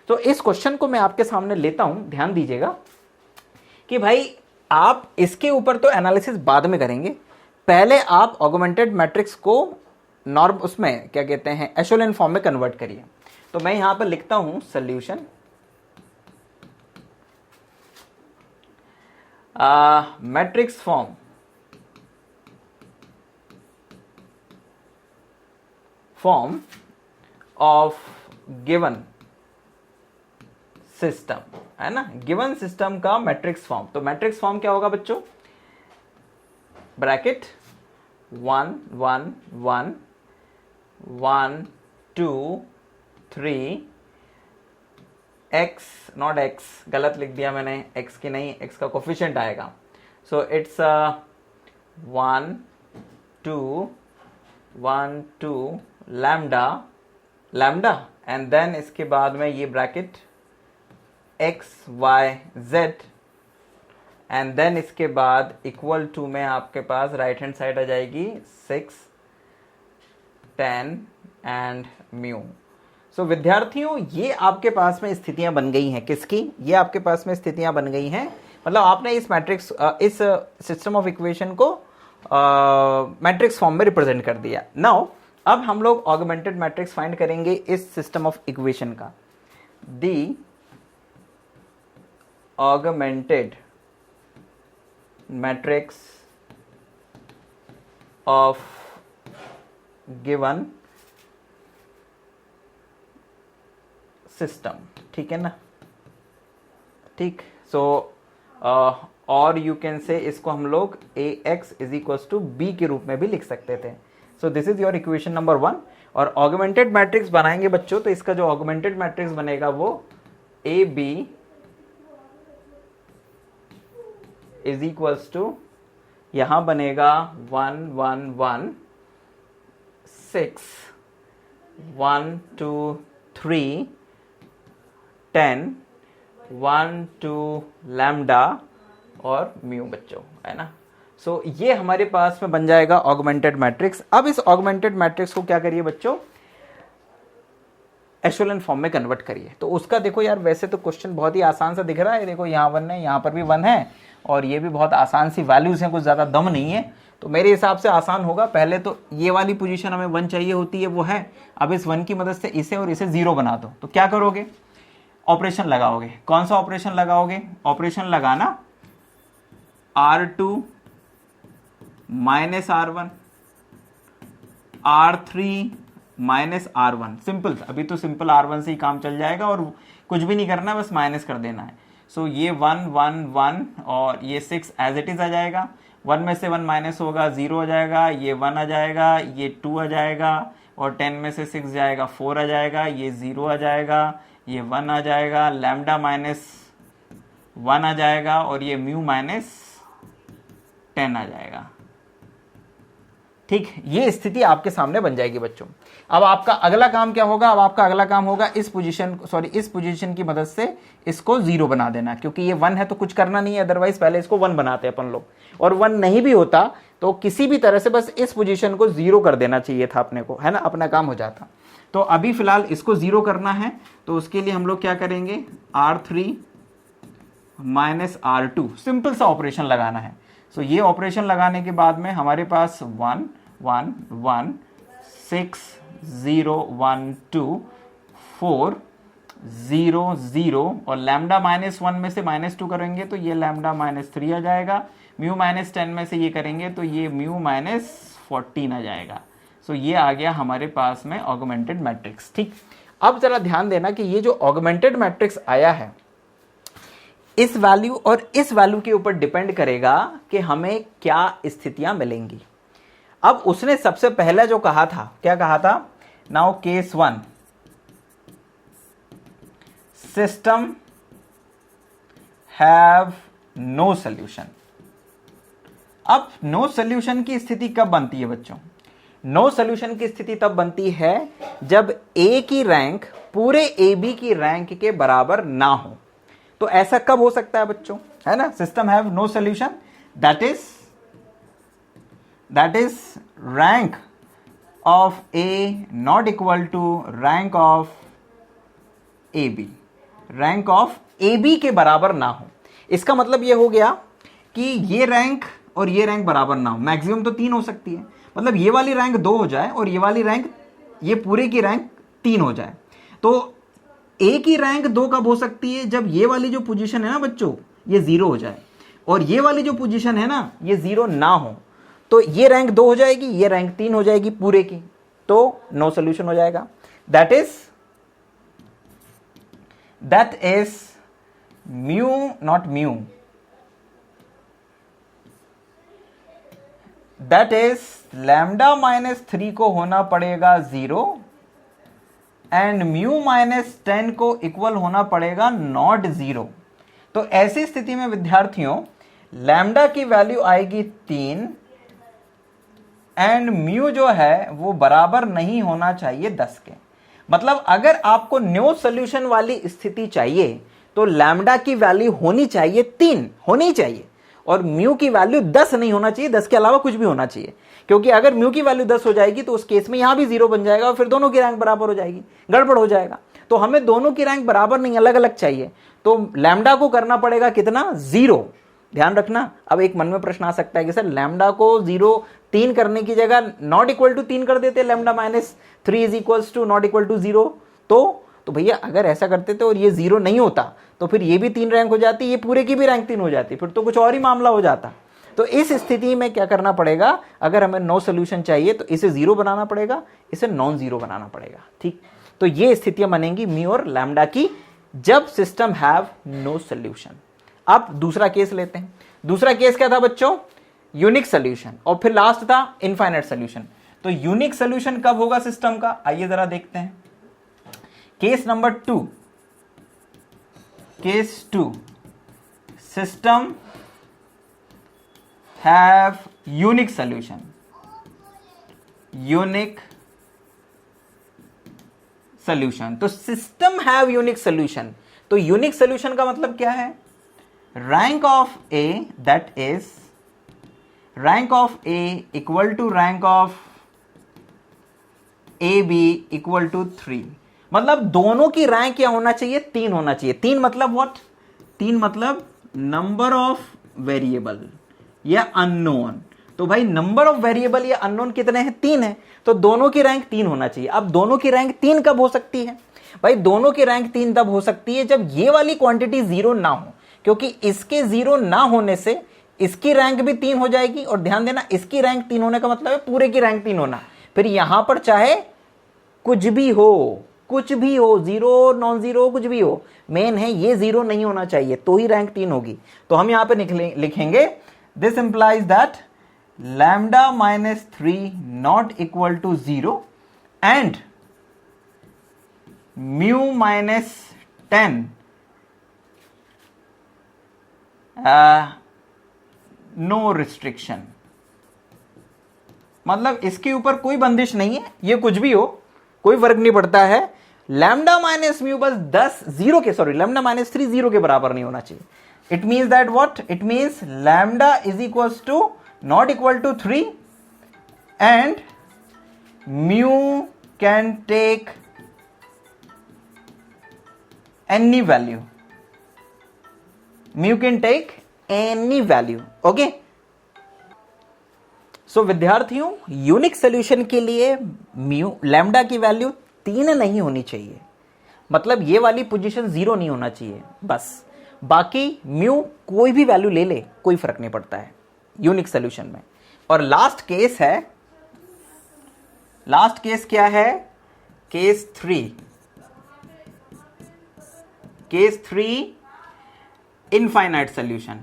तो इस क्वेश्चन को मैं आपके सामने लेता हूं, ध्यान दीजिएगा कि भाई आप इसके ऊपर तो एनालिसिस बाद में करेंगे, पहले आप ऑगमेंटेड मैट्रिक्स को नॉर्म उसमें क्या कहते हैं एशेलन फॉर्म में कन्वर्ट करिए। तो मैं यहां पर लिखता हूं solution matrix form of given system, है ना, गिवन सिस्टम का मैट्रिक्स फॉर्म। तो मैट्रिक्स फॉर्म क्या होगा बच्चों, ब्रैकेट 1 1 1 1 2 3 x, नॉट x, गलत लिख दिया मैंने, x की नहीं, x का कोफिशिएंट आएगा। So it's 1 2 1 2 lambda and then इसके बाद में ये bracket x y z and then इसके बाद इक्वल टू में आपके पास राइट हैंड साइड आ जाएगी 6 10 एंड म्यू। सो विद्यार्थियों ये आपके पास में स्थितियां बन गई हैं, किसकी, ये आपके पास में स्थितियां बन गई हैं। मतलब आपने इस मैट्रिक्स इस सिस्टम ऑफ इक्वेशन को मैट्रिक्स फॉर्म में रिप्रेजेंट कर दिया। नाउ अब हम लोग ऑगमेंटेड मैट्रिक्स फाइंड करेंगे इस सिस्टम ऑफ इक्वेशन का। The augmented matrix of given system, ठीक है ना, ठीक। सो और यू कैन से इसको हम लोग ax is equals to B के रूप में भी लिख सकते थे। So this is your equation number 1। और ऑगमेंटेड मैट्रिक्स बनाएंगे बच्चों, तो इसका जो ऑगमेंटेड मैट्रिक्स बनेगा वो A B is equals to यहां बनेगा 1 1 1 6 1 2 3 10 1 2 लैम्डा और म्यू बच्चों, है ना। सो ये हमारे पास में बन जाएगा ऑगमेंटेड मैट्रिक्स। अब इस ऑगमेंटेड मैट्रिक्स को क्या करिए बच्चों, एशेलन फॉर्म में कन्वर्ट करिए। तो उसका देखो यार, वैसे तो क्वेश्चन बहुत ही आसान सा दिख रहा है, देखो यहाँ 1 है, यहाँ पर भी 1 है, और ये भी बहुत आसान सी वैल्यूज हैं, कुछ ज़्यादा दम नहीं है, तो मेरे हिसाब से आसान होगा। पहले तो ये वाली पोजीशन हमें 1 चाहिए होती है, वो है। अब इस 1 की मदद से इसे और इसे 0 बना दो, तो क्या करोगे, ऑपरेशन लगाओगे। कौन सा ऑपरेशन लगाओगे, ऑपरेशन लगाना R2 minus R1 R3 minus R1, simple. अभी तो सिंपल R1 से ही काम चल जाएगा और कुछ भी नहीं करना, बस माइनस कर देना है। सो ये 1 1 1 और ये 6 एज इट इज आ जाएगा। 1 में से 1 माइनस होगा, 0 आ जाएगा, ये 1 आ जाएगा, ये 2 आ जाएगा, और 10 में से 6 जाएगा, 4 आ जाएगा, ये 0 आ जाएगा, ये 1 आ जाएगा, लैम्डा माइनस 1 आ जाएगा, और ये म्यू माइनस 10 आ जाएगा। ठीक, ये स्थिति आपके सामने बन जाएगी बच्चों। अब आपका अगला काम क्या होगा, अब आपका अगला काम होगा इस पोजीशन की मदद से इसको 0 बना देना, क्योंकि ये 1 है तो कुछ करना नहीं है, अदरवाइज पहले इसको 1 बनाते हैं अपन लोग, और 1 नहीं भी होता तो किसी भी तरह से बस इस पोजीशन को 0 कर देना चाहिए था अपने को, है ना, अपना काम हो जाता। तो अभी फिलहाल इसको 0 करना है, तो उसके लिए हम लोग क्या करेंगे, R3 माइनस R2, सिंपल सा ऑपरेशन लगाना है। सो ये ऑपरेशन लगाने के बाद में हमारे पास 1 1 1 6 0 1 2 4 0 0, और लैम्डा माइनस 1 में से माइनस 2 करेंगे तो ये लैम्डा माइनस 3 आ जाएगा। म्यू माइनस 10 में से ये करेंगे तो ये म्यू माइनस 14 आ जाएगा। सो ये आ गया हमारे पास में ऑगमेंटेड मैट्रिक्स। ठीक, अब जरा ध्यान देना कि ये जो ऑगमेंटेड मैट्रिक्स आया है, इस वैल्यू और इस वैल्यू के ऊपर डिपेंड करेगा कि हमें क्या स्थितियां मिलेंगी। अब उसने सबसे पहले जो कहा था, क्या कहा था, now case 1, system have no solution. अब नो सॉल्यूशन की स्थिति कब बनती है बच्चों, नो सॉल्यूशन की स्थिति तब बनती है जब ए की रैंक पूरे ए बी की रैंक के बराबर ना हो। तो ऐसा कब हो सकता है बच्चों, है ना, system have no solution, that is rank of A not equal to rank of A B, rank of A B के बराबर ना हो। इसका मतलब यह हो गया कि ये रैंक और ये रैंक बराबर ना हो। मैक्सिमम तो 3 हो सकती है, मतलब ये वाली रैंक 2 हो जाए और ये वाली रैंक, ये पूरे की रैंक 3 हो जाए। तो ए की रैंक 2 कब हो सकती है, जब ये वाली जो पोजीशन है ना बच्चों, ये 0 हो जाए, और ये वाली जो पोजीशन है ना, ये 0 ना हो, तो ये रैंक 2 हो जाएगी, ये रैंक 3 हो जाएगी पूरे की, तो नो सॉल्यूशन हो जाएगा। That is mu naught mu, that is lambda minus 3 को होना पड़ेगा 0 एंड म्यू माइनस 10 को इक्वल होना पड़ेगा नॉट 0। तो ऐसी स्थिति में विद्यार्थियों लैम्डा की वैल्यू आएगी 3 एंड म्यू जो है वो बराबर नहीं होना चाहिए 10 के। मतलब अगर आपको नो सॉल्यूशन वाली स्थिति चाहिए तो लैम्डा की वैल्यू होनी चाहिए 3 होनी चाहिए, और म्यू की वैल्यू 10 नहीं होना चाहिए, 10 के अलावा कुछ भी होना चाहिए। क्योंकि अगर म्यू की वैल्यू 10 हो जाएगी तो उस केस में यहां भी 0 बन जाएगा और फिर दोनों की रैंक बराबर हो जाएगी, गड़बड़ हो जाएगा। तो हमें दोनों की रैंक बराबर नहीं, अलग अलग चाहिए। तो लैम्डा को करना पड़ेगा कितना, 0। ध्यान रखना। अब एक मन में प्रश्न आ सकता है कि सर लैम्डा को 0 3 करने की जगह नॉट इक्वल टू 3 कर देते, lambda minus 3 is equals to not equal to 0। तो भैया अगर ऐसा करते थे और ये 0 नहीं होता तो फिर ये भी 3 रैंक हो जाती, ये पूरे की भी रैंक 3 हो जाती, फिर तो कुछ और ही मामला हो जाता। तो इस स्थिति में क्या करना पड़ेगा, अगर हमें नो सॉल्यूशन चाहिए तो इसे 0 बनाना पड़ेगा, इसे नॉन 0 बनाना पड़ेगा। ठीक, तो ये स्थितियां बनेंगी म्यू और लैम्डा की जब सिस्टम हैव नो सॉल्यूशन। अब दूसरा केस लेते हैं। दूसरा केस क्या था बच्चों, यूनिक सॉल्यूशन, और फिर लास्ट था इनफाइनाइट सॉल्यूशन। तो यूनिक सॉल्यूशन कब होगा सिस्टम का, आइए जरा देखते हैं। Case number 2, case 2, system have unique solution, unique solution. तो सिस्टम हैव यूनिक सोल्यूशन, तो यूनिक सोल्यूशन का मतलब क्या है? Rank of A, that is rank of A equal to rank of A B equal to 3। मतलब दोनों की rank क्या होना चाहिए? 3 होना चाहिए। 3 मतलब व्हाट? 3 मतलब नंबर ऑफ वेरिएबल या अननोन। तो भाई नंबर ऑफ वेरिएबल या अननोन कितने हैं? 3 है। तो दोनों की रैंक 3 होना चाहिए। अब दोनों की रैंक 3 कब हो सकती है? भाई दोनों की रैंक 3 तब हो सकती है जब ये वाली क्वांटिटी 0 ना हो, क्योंकि इसके 0 ना होने से इसकी रैंक भी 3 हो जाएगी। और ध्यान देना, इसकी रैंक 3 होने का मतलब है पूरे की रैंक 3 होना। फिर यहां पर चाहे कुछ भी हो, कुछ भी हो, 0 नॉन 0 कुछ भी हो, मेन है ये 0 नहीं होना चाहिए, तो ही रैंक 3 होगी। तो हम यहां पे लिखेंगे this implies that lambda minus 3 not equal to 0 and mu minus 10 no restriction. मतलब इसके ऊपर कोई बंदिश नहीं है, ये कुछ भी हो कोई फर्क नहीं पड़ता है। लैम्डा माइनस म्यू बस 10 0 के, सॉरी लैम्डा माइनस 3 0 के बराबर नहीं होना चाहिए। It means that what? It means lambda is equals to not equal to 3 and mu can take any value, mu can take any value. Okay, so विद्यार्थियों, unique solution के लिए mu lambda की value 3 नहीं होनी चाहिए। मतलब ये वाली पोजीशन 0 नहीं होना चाहिए बस, बाकी म्यू कोई भी वैल्यू ले ले कोई फर्क नहीं पड़ता है यूनिक सोल्यूशन में। और लास्ट केस है, लास्ट केस क्या है? Case 3, case 3 infinite solution.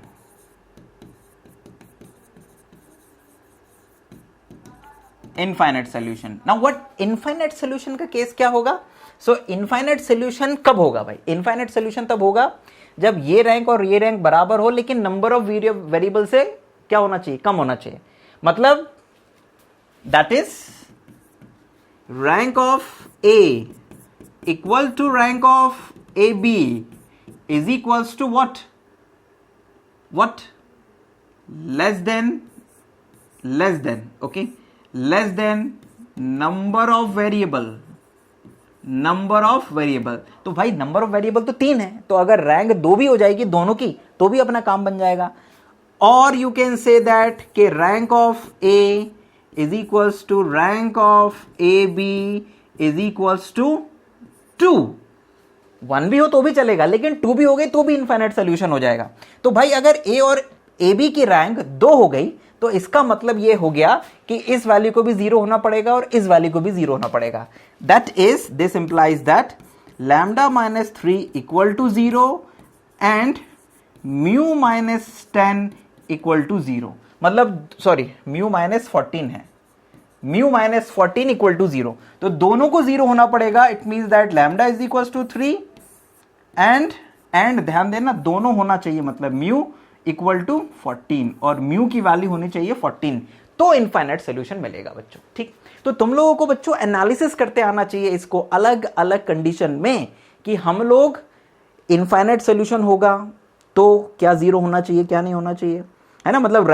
Infinite solution. Now what infinite solution का केस क्या होगा? सो इनफाइनाइट सोल्यूशन कब होगा भाई? इनफाइनाइट सोल्यूशन तब होगा जब ये रैंक और ये रैंक बराबर हो, लेकिन नंबर ऑफ वेरिएबल से क्या होना चाहिए? कम होना चाहिए। मतलब that is rank of A equal to rank of A B is equals to what? What? Less than okay, less than number of variable, number of variable. तो भाई नंबर ऑफ वेरिएबल तो 3 है, तो अगर रैंक 2 भी हो जाएगी दोनों की तो भी अपना काम बन जाएगा। और यू कैन से दैट के rank of A is equals to rank of A B is equals to 2। 1 भी हो तो भी चलेगा, लेकिन 2 भी हो गई तो भी इनफाइनाइट सोल्यूशन हो जाएगा। तो भाई अगर ए और ए बी की रैंक 2 हो गई तो इसका मतलब ये हो गया कि इस वैल्यू को भी 0 होना पड़ेगा और इस वैल्यू को भी 0 होना पड़ेगा। That is, this implies that lambda minus 3 equal to 0 and mu minus 10 equal to 0। मतलब सॉरी, म्यू माइनस 14 है, म्यू माइनस 14 इक्वल टू 0। तो दोनों को 0 होना पड़ेगा। It means that lambda is equal to 3 and ध्यान देना दोनों होना चाहिए, मतलब म्यू इक्वल टू 14 और म्यू की वैल्यू होनी चाहिए 14, तो इनफाइनाइट सोल्यूशन मिलेगा बच्चों। ठीक, तो तुम लोगों को बच्चों एनालिसिस करते आना चाहिए इसको अलग अलग कंडीशन में कि हम लोग इनफाइनाइट सोल्यूशन होगा तो क्या 0 होना चाहिए, क्या नहीं होना चाहिए, है ना। मतलब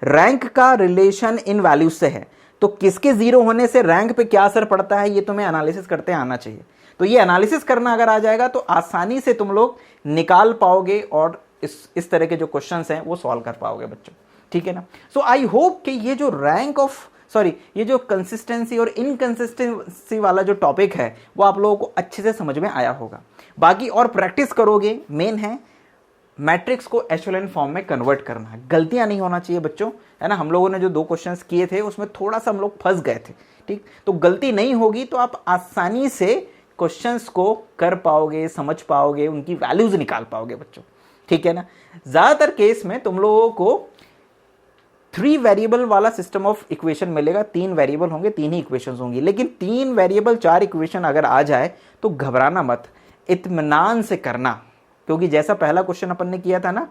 रैंक का रिलेशन इन वैल्यूज से है, तो किसके 0 होने से रैंक पे क्या असर पड़ता है ये तुम्हें एनालिसिस करते आना चाहिए। तो ये एनालिसिस करना अगर आ जाएगा तो आसानी से तुम लोग निकाल पाओगे और इस तरह के जो क्वेश्चंस हैं वो सॉल्व कर पाओगे बच्चों। ठीक है ना। सो आई होप कि ये जो रैंक ऑफ ये जो कंसिस्टेंसी और इनकंसिस्टेंसी वाला जो टॉपिक है वो आप लोगों को अच्छे से समझ में आया होगा। बाकी और प्रैक्टिस करोगे, मेन है मैट्रिक्स को एशेलन फॉर्म में कन्वर्ट करना। गलतियां नहीं होना चाहिए बच्चों, है ना। हम लोगों ने जो 2 क्वेश्चंस किए थे उसमें थोड़ा सा हम लोग फंस गए थे। ठीक, तो गलती नहीं होगी तो आप आसानी से क्वेश्चंस को कर पाओगे, समझ पाओगे, उनकी वैल्यूज निकाल पाओगे बच्चों। ठीक है ना। ज्यादातर केस में तुम लोगों को 3 वेरिएबल वाला सिस्टम ऑफ इक्वेशन मिलेगा। 3 वेरिएबल होंगे, 3 ही इक्वेशंस होंगी, लेकिन 3 वेरिएबल 4 इक्वेशन अगर आ जाए तो घबराना मत, इत्मीनान से करना, क्योंकि जैसा पहला क्वेश्चन अपन ने किया था ना,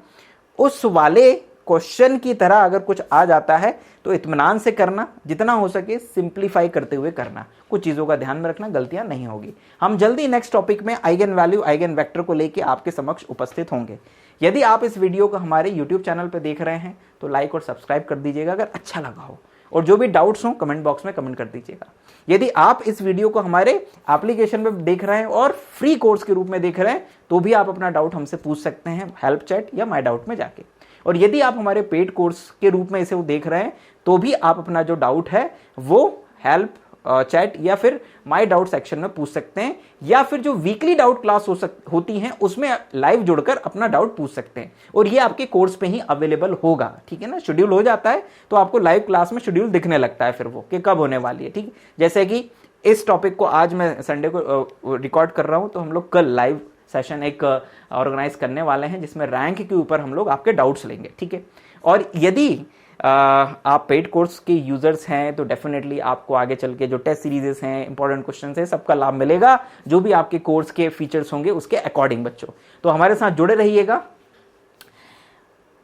उस वाले क्वेश्चन की तरह अगर कुछ आ जाता है तो इत्मीनान से करना, जितना हो सके सिंप्लीफाई करते हुए करना, कुछ चीज़ों का ध्यान में रखना, गलतियां नहीं होगी। हम जल्दी नेक्स्ट टॉपिक में आइगन वैल्यू आइगन वेक्टर को लेके आपके समक्ष उपस्थित होंगे। यदि आप इस वीडियो को हमारे यूट्यूब चैनल पर देख रहे हैं तो लाइक और सब्सक्राइब कर दीजिएगा अगर अच्छा लगा हो, और जो भी डाउट्स हो कमेंट बॉक्स में कमेंट कर दीजिएगा। यदि आप इस वीडियो को हमारे एप्लीकेशन में देख रहे हैं और फ्री कोर्स के रूप में देख रहे हैं तो भी आप अपना डाउट हमसे पूछ सकते हैं हेल्प चैट या माय डाउट में जाके। और यदि आप हमारे पेड कोर्स के रूप में इसे देख रहे हैं तो भी आप अपना जो डाउट है वो हेल्प चैट या फिर माय डाउट सेक्शन में पूछ सकते हैं, या फिर जो वीकली डाउट क्लास होती हैं उसमें लाइव जुड़कर अपना डाउट पूछ सकते हैं, और ये आपके कोर्स पे ही अवेलेबल होगा। ठीक है ना, शेड्यूल हो जाता है तो आपको लाइव क्लास में शेड्यूल दिखने लगता है फिर वो कि कब होने वाली है। ठीक, जैसे कि इस टॉपिक को आज मैं संडे को रिकॉर्ड कर रहा हूं तो हम लोग कल लाइव सेशन एक ऑर्गेनाइज करने वाले हैं जिसमें रैंक के ऊपर हम लोग आपके डाउट्स लेंगे। ठीक है, और यदि आप पेड कोर्स के यूजर्स हैं तो डेफिनेटली आपको आगे चल के जो टेस्ट सीरीजेस हैं, इंपॉर्टेंट क्वेश्चन है, सबका लाभ मिलेगा जो भी आपके कोर्स के फीचर्स होंगे उसके अकॉर्डिंग। बच्चों तो हमारे साथ जुड़े रहिएगा,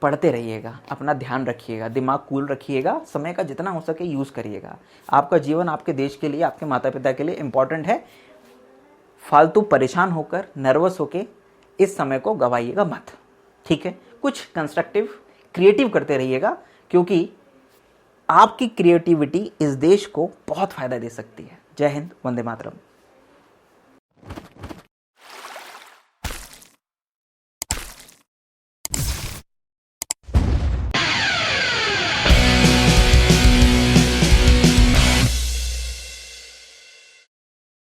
पढ़ते रहिएगा, अपना ध्यान रखिएगा, दिमाग कूल रखिएगा, समय का जितना हो सके यूज करिएगा। आपका जीवन आपके देश के लिए, आपके माता पिता के लिए इंपॉर्टेंट है। फालतू परेशान होकर, नर्वस होकर इस समय को गवाइएगा मत। ठीक है, कुछ कंस्ट्रक्टिव क्रिएटिव करते रहिएगा, क्योंकि आपकी क्रिएटिविटी इस देश को बहुत फायदा दे सकती है। जय हिंद, वंदे मातरम।